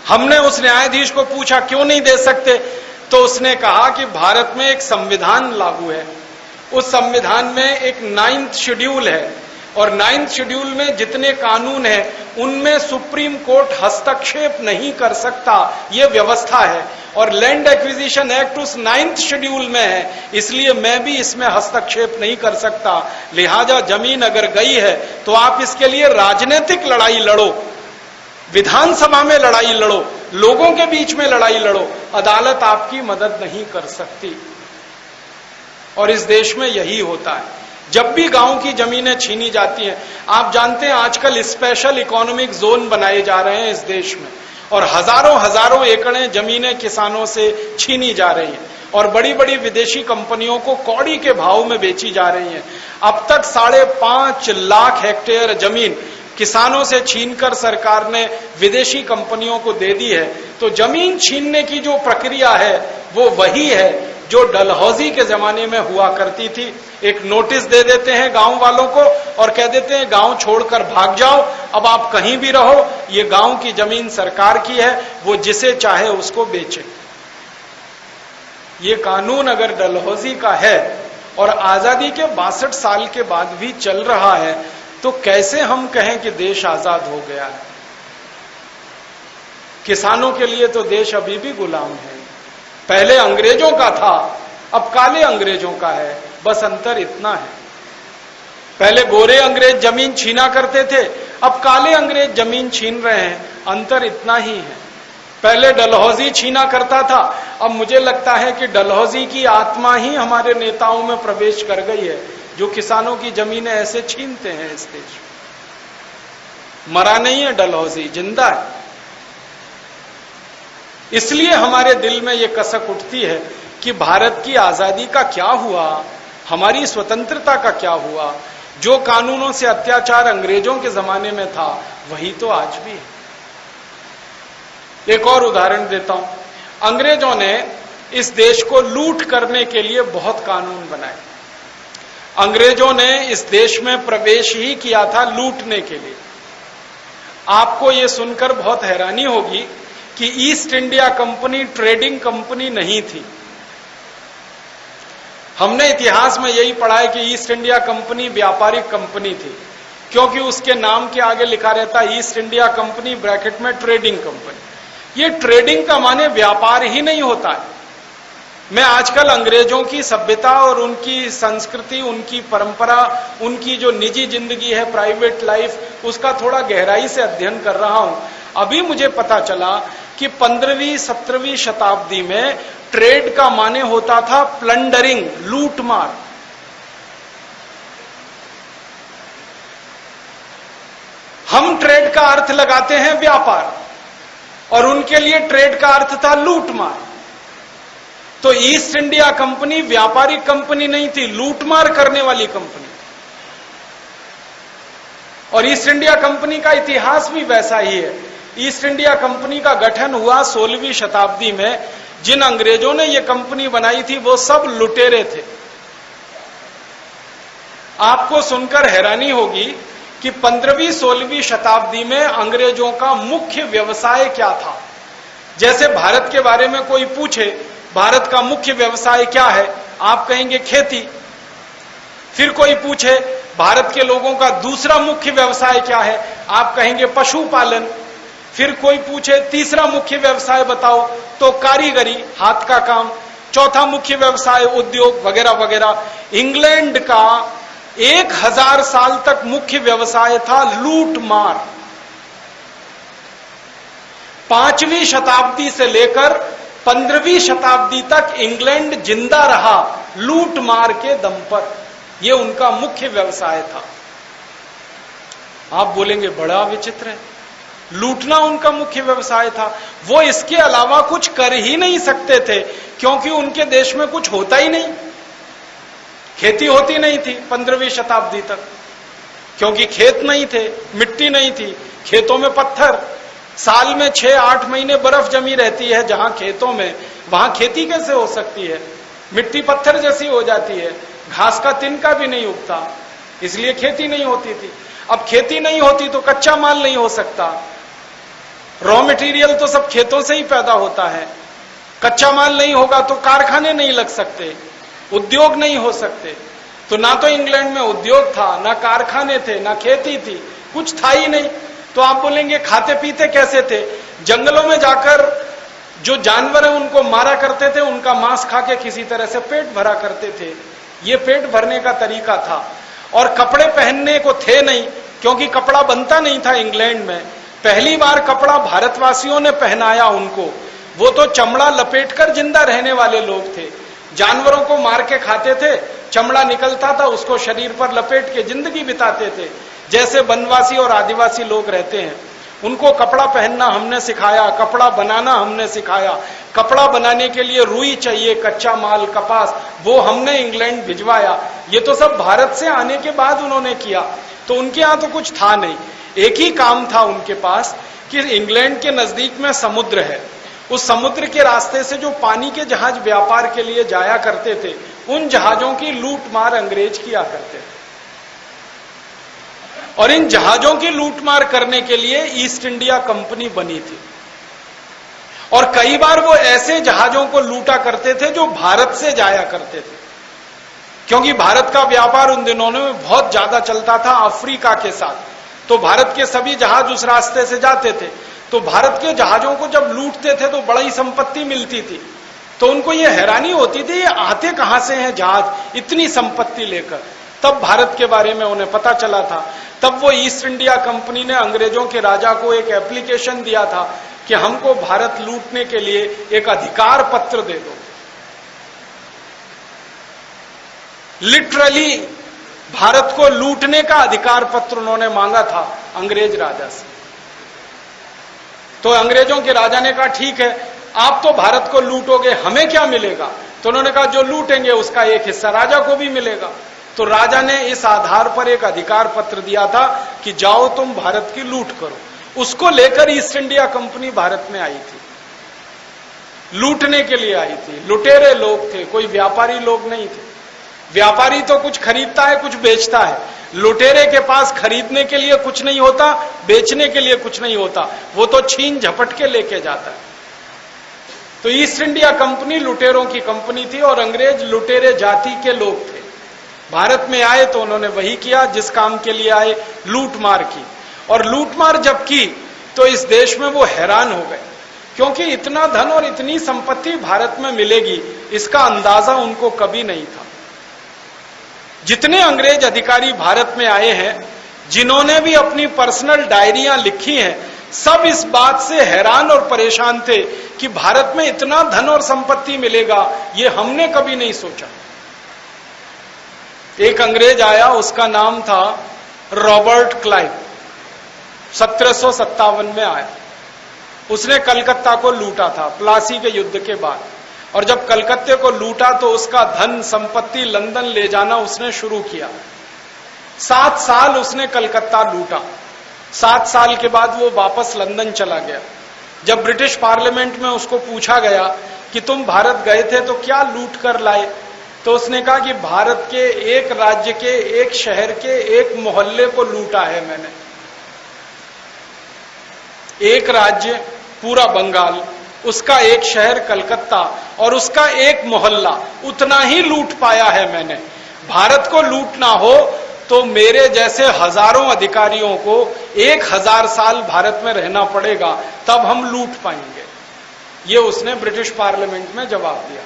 हमने उस न्यायाधीश को पूछा क्यों नहीं दे सकते, तो उसने कहा कि भारत में एक संविधान लागू है, उस संविधान में एक 9th शेड्यूल है, और 9th शेड्यूल में जितने कानून हैं उनमें सुप्रीम कोर्ट हस्तक्षेप नहीं कर सकता, ये व्यवस्था है। और लैंड एक्विजिशन एक्ट उस 9th शेड्यूल में है, इसलिए मैं भी इसमें हस्तक्षेप नहीं कर सकता। लिहाजा जमीन अगर गई है तो आप इसके लिए राजनीतिक लड़ाई लड़ो, विधानसभा में लड़ाई लड़ो, लोगों के बीच में लड़ाई लड़ो, अदालत आपकी मदद नहीं कर सकती। और इस देश में यही होता है, जब भी गांव की जमीनें छीनी जाती हैं। आप जानते हैं आजकल स्पेशल इकोनॉमिक जोन बनाए जा रहे हैं इस देश में, और हजारों एकड़ जमीनें किसानों से छीनी जा रही हैं, और बड़ी बड़ी विदेशी कंपनियों को कौड़ी के भाव में बेची जा रही हैं। अब तक 5.5 लाख हेक्टेयर जमीन किसानों से छीनकर सरकार ने विदेशी कंपनियों को दे दी है। तो जमीन छीनने की जो प्रक्रिया है वो वही है जो डलहौजी के जमाने में हुआ करती थी। एक नोटिस दे देते हैं गांव वालों को और कह देते हैं गांव छोड़कर भाग जाओ, अब आप कहीं भी रहो, ये गांव की जमीन सरकार की है, वो जिसे चाहे उसको बेचे। ये कानून अगर डलहौजी का है और आजादी के 62 साल के बाद भी चल रहा है, तो कैसे हम कहें कि देश आजाद हो गया है। किसानों के लिए तो देश अभी भी गुलाम है। पहले अंग्रेजों का था, अब काले अंग्रेजों का है, बस अंतर इतना है। पहले गोरे अंग्रेज जमीन छीना करते थे, अब काले अंग्रेज जमीन छीन रहे हैं, अंतर इतना ही है। पहले डलहौजी छीना करता था, अब मुझे लगता है कि डलहौजी की आत्मा ही हमारे नेताओं में प्रवेश कर गई है, जो किसानों की जमीनें ऐसे छीनते हैं इस देश में। मरा नहीं है डलहौजी, जिंदा है। इसलिए हमारे दिल में यह कसक उठती है कि भारत की आजादी का क्या हुआ, हमारी स्वतंत्रता का क्या हुआ। जो कानूनों से अत्याचार अंग्रेजों के जमाने में था, वही तो आज भी है। एक और उदाहरण देता हूं। अंग्रेजों ने इस देश को लूट करने के लिए बहुत कानून बनाए। अंग्रेजों ने इस देश में प्रवेश ही किया था लूटने के लिए। आपको यह सुनकर बहुत हैरानी होगी कि east India company trading company नहीं थी। हमने इतिहास में यही पढ़ा है कि ईस्ट इंडिया कंपनी व्यापारिक कंपनी थी, क्योंकि उसके नाम के आगे लिखा रहता है ईस्ट इंडिया कंपनी ब्रैकेट में ट्रेडिंग कंपनी। ये ट्रेडिंग का माने व्यापार ही नहीं होता है। मैं आजकल अंग्रेजों की सभ्यता और उनकी संस्कृति, उनकी परंपरा, उनकी जो निजी जिंदगी है, प्राइवेट लाइफ, उसका थोड़ा गहराई से अध्ययन कर रहा हूं। अभी मुझे पता चला कि 15वीं 17वीं शताब्दी में ट्रेड का माने होता था प्लंडरिंग, लूटमार। हम ट्रेड का अर्थ लगाते हैं व्यापार, और उनके लिए ट्रेड का अर्थ था लूटमार। तो ईस्ट इंडिया कंपनी व्यापारिक कंपनी नहीं थी, लूटमार करने वाली कंपनी। और ईस्ट इंडिया कंपनी का इतिहास भी वैसा ही है। ईस्ट इंडिया कंपनी का गठन हुआ 16वीं शताब्दी में। जिन अंग्रेजों ने यह कंपनी बनाई थी वो सब लुटेरे थे। आपको सुनकर हैरानी होगी कि 15वीं 16वीं शताब्दी में अंग्रेजों का मुख्य व्यवसाय क्या था। जैसे भारत के बारे में कोई पूछे भारत का मुख्य व्यवसाय क्या है, आप कहेंगे खेती। फिर कोई पूछे भारत के लोगों का दूसरा मुख्य व्यवसाय क्या है, आप कहेंगे पशुपालन। फिर कोई पूछे तीसरा मुख्य व्यवसाय बताओ, तो कारीगरी, हाथ का काम। चौथा मुख्य व्यवसाय उद्योग वगैरह वगैरह। इंग्लैंड का 1000 साल तक मुख्य व्यवसाय था लूट मार। 5वीं शताब्दी से लेकर 15वीं शताब्दी तक इंग्लैंड जिंदा रहा लूट मार के दम पर। यह उनका मुख्य व्यवसाय था। आप बोलेंगे बड़ा विचित्र है, लूटना उनका मुख्य व्यवसाय था। वो इसके अलावा कुछ कर ही नहीं सकते थे, क्योंकि उनके देश में कुछ होता ही नहीं। खेती होती नहीं थी 15वीं शताब्दी तक, क्योंकि खेत नहीं थे, मिट्टी नहीं थी, खेतों में पत्थर, साल में 6-8 महीने बर्फ जमी रहती है जहां खेतों में, वहां खेती कैसे हो सकती है? मिट्टी पत्थर जैसी हो जाती है, घास का तिनका भी नहीं उगता, इसलिए खेती नहीं होती थी। अब खेती नहीं होती तो कच्चा माल नहीं हो सकता, रॉ मटेरियल तो सब खेतों से ही पैदा होता है। कच्चा माल नहीं होगा तो कारखाने नहीं लग सकते, उद्योग नहीं हो सकते। तो ना तो इंग्लैंड में उद्योग था, ना कारखाने थे, ना खेती थी, कुछ था ही नहीं। तो आप बोलेंगे खाते पीते कैसे थे? जंगलों में जाकर जो जानवर है उनको मारा करते थे, उनका मांस खा के किसी तरह से पेट भरा करते थे। ये पेट भरने का तरीका था। और कपड़े पहनने को थे नहीं, क्योंकि कपड़ा बनता नहीं था इंग्लैंड में। पहली बार कपड़ा भारतवासियों ने पहनाया उनको। वो तो चमड़ा लपेटकर जिंदा रहने वाले लोग थे, जानवरों को मार के खाते थे, चमड़ा निकलता था, उसको शरीर पर लपेट के जिंदगी बिताते थे, जैसे वनवासी और आदिवासी लोग रहते हैं। उनको कपड़ा पहनना हमने सिखाया, कपड़ा बनाना हमने सिखाया। कपड़ा बनाने के लिए रुई चाहिए, कच्चा माल, कपास, वो हमने इंग्लैंड भिजवाया। ये तो सब भारत से आने के बाद उन्होंने किया। तो उनके यहां तो कुछ था नहीं। एक ही काम था उनके पास कि इंग्लैंड के नजदीक में समुद्र है, उस समुद्र के रास्ते से जो पानी के जहाज व्यापार के लिए जाया करते थे, उन जहाजों की लूट मार अंग्रेज किया करते थे। और इन जहाजों की लूटमार करने के लिए ईस्ट इंडिया कंपनी बनी थी। और कई बार वो ऐसे जहाजों को लूटा करते थे जो भारत से जाया करते थे, क्योंकि भारत का व्यापार उन दिनों में बहुत ज्यादा चलता था अफ्रीका के साथ। तो भारत के सभी जहाज उस रास्ते से जाते थे। तो भारत के जहाजों को जब लूटते थे तो बड़ी संपत्ति मिलती थी। तो उनको ये हैरानी होती थी, ये आते कहां से हैं जहाज इतनी संपत्ति लेकर। तब भारत के बारे में उन्हें पता चला था। तब वो ईस्ट इंडिया कंपनी ने अंग्रेजों के राजा को एक एप्लीकेशन दिया था कि हमको भारत लूटने के लिए एक अधिकार पत्र दे दो। लिटरली भारत को लूटने का अधिकार पत्र उन्होंने मांगा था अंग्रेज राजा से। तो अंग्रेजों के राजा ने कहा ठीक है, आप तो भारत को लूटोगे, हमें क्या मिलेगा? तो उन्होंने कहा जो लूटेंगे उसका एक हिस्सा राजा को भी मिलेगा। तो राजा ने इस आधार पर एक अधिकार पत्र दिया था कि जाओ तुम भारत की लूट करो। उसको लेकर ईस्ट इंडिया कंपनी भारत में आई थी, लूटने के लिए आई थी। लुटेरे लोग थे, कोई व्यापारी लोग नहीं थे। व्यापारी तो कुछ खरीदता है, कुछ बेचता है। लुटेरे के पास खरीदने के लिए कुछ नहीं होता, बेचने के लिए कुछ नहीं होता, वो तो छीन झपट के लेके जाता है। तो ईस्ट इंडिया कंपनी लुटेरों की कंपनी थी और अंग्रेज लुटेरे जाति के लोग थे। भारत में आए तो उन्होंने वही किया जिस काम के लिए आए, लूटमार की। और लूटमार जब की तो इस देश में वो हैरान हो गए, क्योंकि इतना धन और इतनी संपत्ति भारत में मिलेगी इसका अंदाजा उनको कभी नहीं था। जितने अंग्रेज अधिकारी भारत में आए हैं, जिन्होंने भी अपनी पर्सनल डायरियां लिखी हैं, सब इस बात से हैरान और परेशान थे कि भारत में इतना धन और संपत्ति मिलेगा, ये हमने कभी नहीं सोचा। एक अंग्रेज आया, उसका नाम था रॉबर्ट क्लाइव। 1757 में आया। उसने कलकत्ता को लूटा था प्लासी के युद्ध के बाद। और जब कलकत्ते को लूटा तो उसका धन संपत्ति लंदन ले जाना उसने शुरू किया। 7 साल उसने कलकत्ता लूटा। 7 साल के बाद वो वापस लंदन चला गया। जब ब्रिटिश पार्लियामेंट में उसको पूछा गया कि तुम भारत गए थे तो क्या लूट कर लाए, तो उसने कहा कि भारत के एक राज्य के, एक शहर के, एक मोहल्ले को लूटा है मैंने। एक राज्य पूरा बंगाल, उसका एक शहर कलकत्ता और उसका एक मोहल्ला, उतना ही लूट पाया है मैंने। भारत को लूटना हो तो मेरे जैसे हजारों अधिकारियों को 1000 साल भारत में रहना पड़ेगा, तब हम लूट पाएंगे। ये उसने ब्रिटिश पार्लियामेंट में जवाब दिया।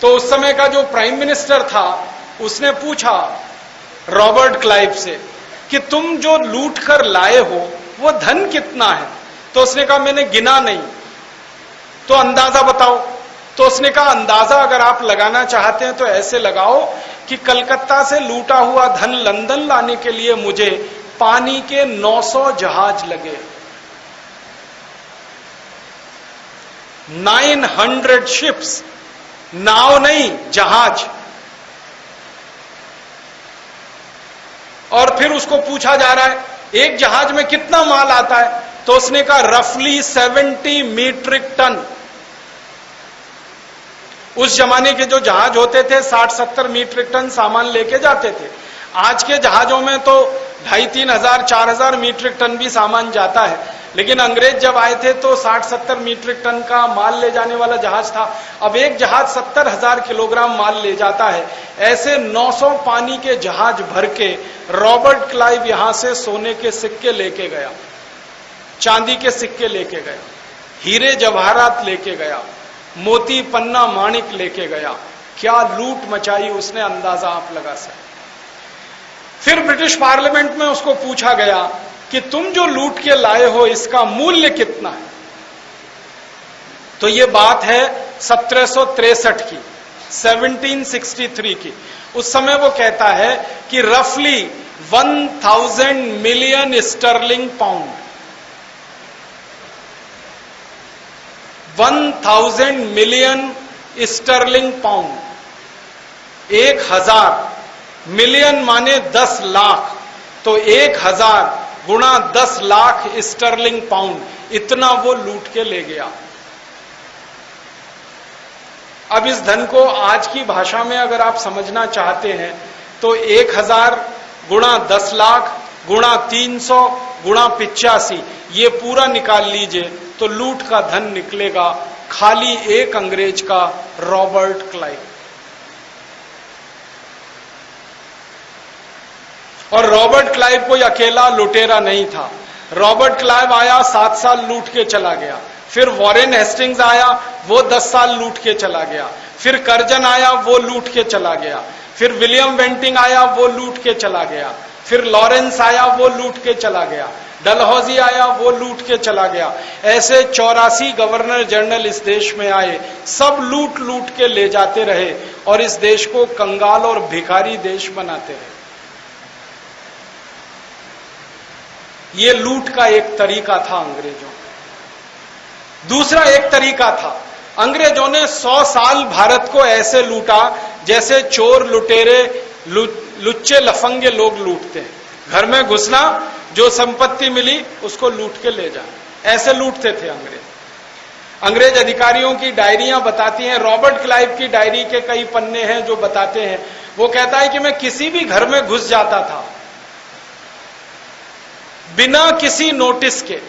तो उस समय का जो प्राइम मिनिस्टर था उसने पूछा रॉबर्ट क्लाइव से कि तुम जो लूट कर लाए हो वो धन कितना है? तो उसने कहा मैंने गिना नहीं। तो अंदाजा बताओ। तो उसने कहा अंदाजा अगर आप लगाना चाहते हैं तो ऐसे लगाओ कि कलकत्ता से लूटा हुआ धन लंदन लाने के लिए मुझे पानी के 900 जहाज लगे, 900 शिप्स, नाव नहीं जहाज। और फिर उसको पूछा जा रहा है एक जहाज में कितना माल आता है, तो उसने कहा रफली 70 मीट्रिक टन। उस जमाने के जो जहाज होते थे 60-70 मीट्रिक टन सामान लेके जाते थे। आज के जहाजों में तो 2500, 3000, 4000 मीट्रिक टन भी सामान जाता है, लेकिन अंग्रेज जब आए थे तो 60-70 मीट्रिक टन का माल ले जाने वाला जहाज था। अब एक जहाज 70,000 किलोग्राम माल ले जाता है। ऐसे 900 पानी के जहाज भर के रॉबर्ट क्लाइव यहां से सोने के सिक्के लेके गया, चांदी के सिक्के लेके गया, हीरे जवाहरात लेके गया, मोती पन्ना माणिक लेके गया। क्या लूट मचाई उसने, अंदाजा आप लगा सकते। फिर ब्रिटिश पार्लियामेंट में उसको पूछा गया कि तुम जो लूट के लाए हो इसका मूल्य कितना है। तो ये बात है 1763 की, 1763 की। उस समय वो कहता है कि रफली 1000 million sterling pound, 1000 million sterling pound, 1000 million माने 10 लाख, तो 1000 गुणा 10 लाख स्टर्लिंग पाउंड, इतना वो लूट के ले गया। अब इस धन को आज की भाषा में अगर आप समझना चाहते हैं तो 1000 गुणा 10 लाख गुणा 300 गुणा 85, ये पूरा निकाल लीजिए तो लूट का धन निकलेगा खाली एक अंग्रेज का, रॉबर्ट क्लाइव। और रॉबर्ट क्लाइव कोई अकेला लुटेरा नहीं था। रॉबर्ट क्लाइव आया 7 साल लूट के चला गया, फिर वॉरेन हेस्टिंग्स आया वो 10 साल लूट के चला गया, फिर कर्जन आया वो लूट के चला गया, फिर विलियम वेंटिंग आया वो लूट के चला गया, फिर लॉरेंस आया वो लूट के चला गया, डलहौजी आया वो लूट के चला गया। ऐसे 84 गवर्नर जनरल इस देश में आए, सब लूट लूट के ले जाते रहे और इस देश को कंगाल और भिखारी देश बनाते रहे। ये लूट का एक तरीका था अंग्रेजों। दूसरा एक तरीका था, अंग्रेजों ने 100 साल भारत को ऐसे लूटा जैसे चोर लुटेरे लुच्चे लफंगे लोग लूटते हैं। घर में घुसना, जो संपत्ति मिली उसको लूट के ले जाना, ऐसे लूटते थे अंग्रेज। अंग्रेज अधिकारियों की डायरियां बताती हैं, रॉबर्ट क्लाइव की डायरी के कई पन्ने हैं जो बताते हैं। वो कहता है कि मैं किसी भी घर में घुस जाता था बिना किसी नोटिस के,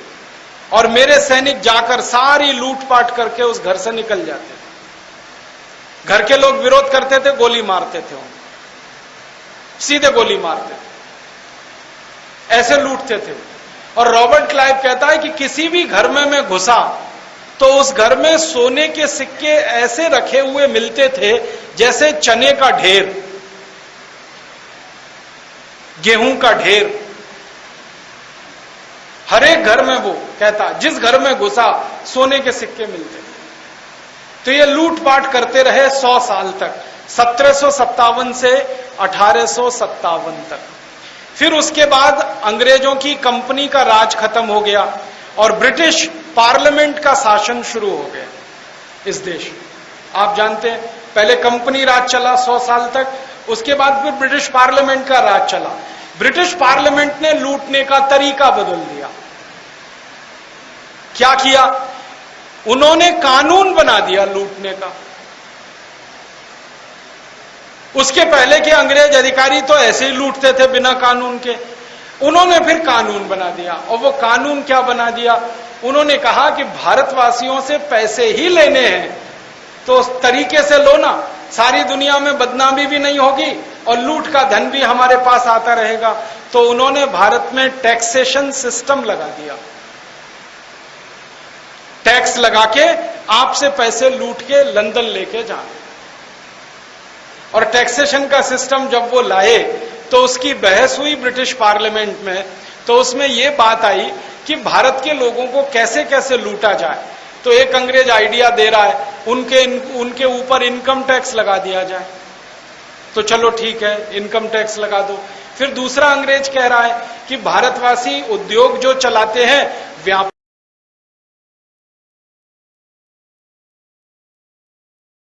और मेरे सैनिक जाकर सारी लूटपाट करके उस घर से निकल जाते थे। घर के लोग विरोध करते थे, गोली मारते थे, सीधे गोली मारते थे, ऐसे लूटते थे। और रॉबर्ट क्लाइव कहता है कि किसी भी घर में मैं घुसा तो उस घर में सोने के सिक्के ऐसे रखे हुए मिलते थे जैसे चने का ढेर, गेहूं का ढेर। हर एक घर में, वो कहता जिस घर में घुसा सोने के सिक्के मिलते। तो ये लूटपाट करते रहे 100 साल तक, 1757 से 1857 तक। फिर उसके बाद अंग्रेजों की कंपनी का राज खत्म हो गया और ब्रिटिश पार्लियामेंट का शासन शुरू हो गया इस देश में। आप जानते हैं पहले कंपनी राज चला 100 साल तक, उसके बाद फिर ब्रिटिश पार्लियामेंट का राज चला। ब्रिटिश पार्लियामेंट ने लूटने का तरीका बदल दिया। क्या किया? उन्होंने कानून बना दिया लूटने का। उसके पहले के अंग्रेज अधिकारी तो ऐसे ही लूटते थे बिना कानून के, उन्होंने फिर कानून बना दिया। और वो कानून क्या बना दिया? उन्होंने कहा कि भारतवासियों से पैसे ही लेने हैं तो उस तरीके से लो ना, सारी दुनिया में बदनामी भी नहीं होगी और लूट का धन भी हमारे पास आता रहेगा। तो उन्होंने भारत में टैक्सेशन सिस्टम लगा दिया, टैक्स लगा के आपसे पैसे लूट के लंदन लेके जाना। और टैक्सेशन का सिस्टम जब वो लाए तो उसकी बहस हुई ब्रिटिश पार्लियामेंट में, तो उसमें ये बात आई कि भारत के लोगों को कैसे कैसे लूटा जाए। तो एक अंग्रेज आइडिया दे रहा है उनके ऊपर इनकम टैक्स लगा दिया जाए, तो चलो ठीक है इनकम टैक्स लगा दो। फिर दूसरा अंग्रेज कह रहा है कि भारतवासी उद्योग जो चलाते हैं, व्यापार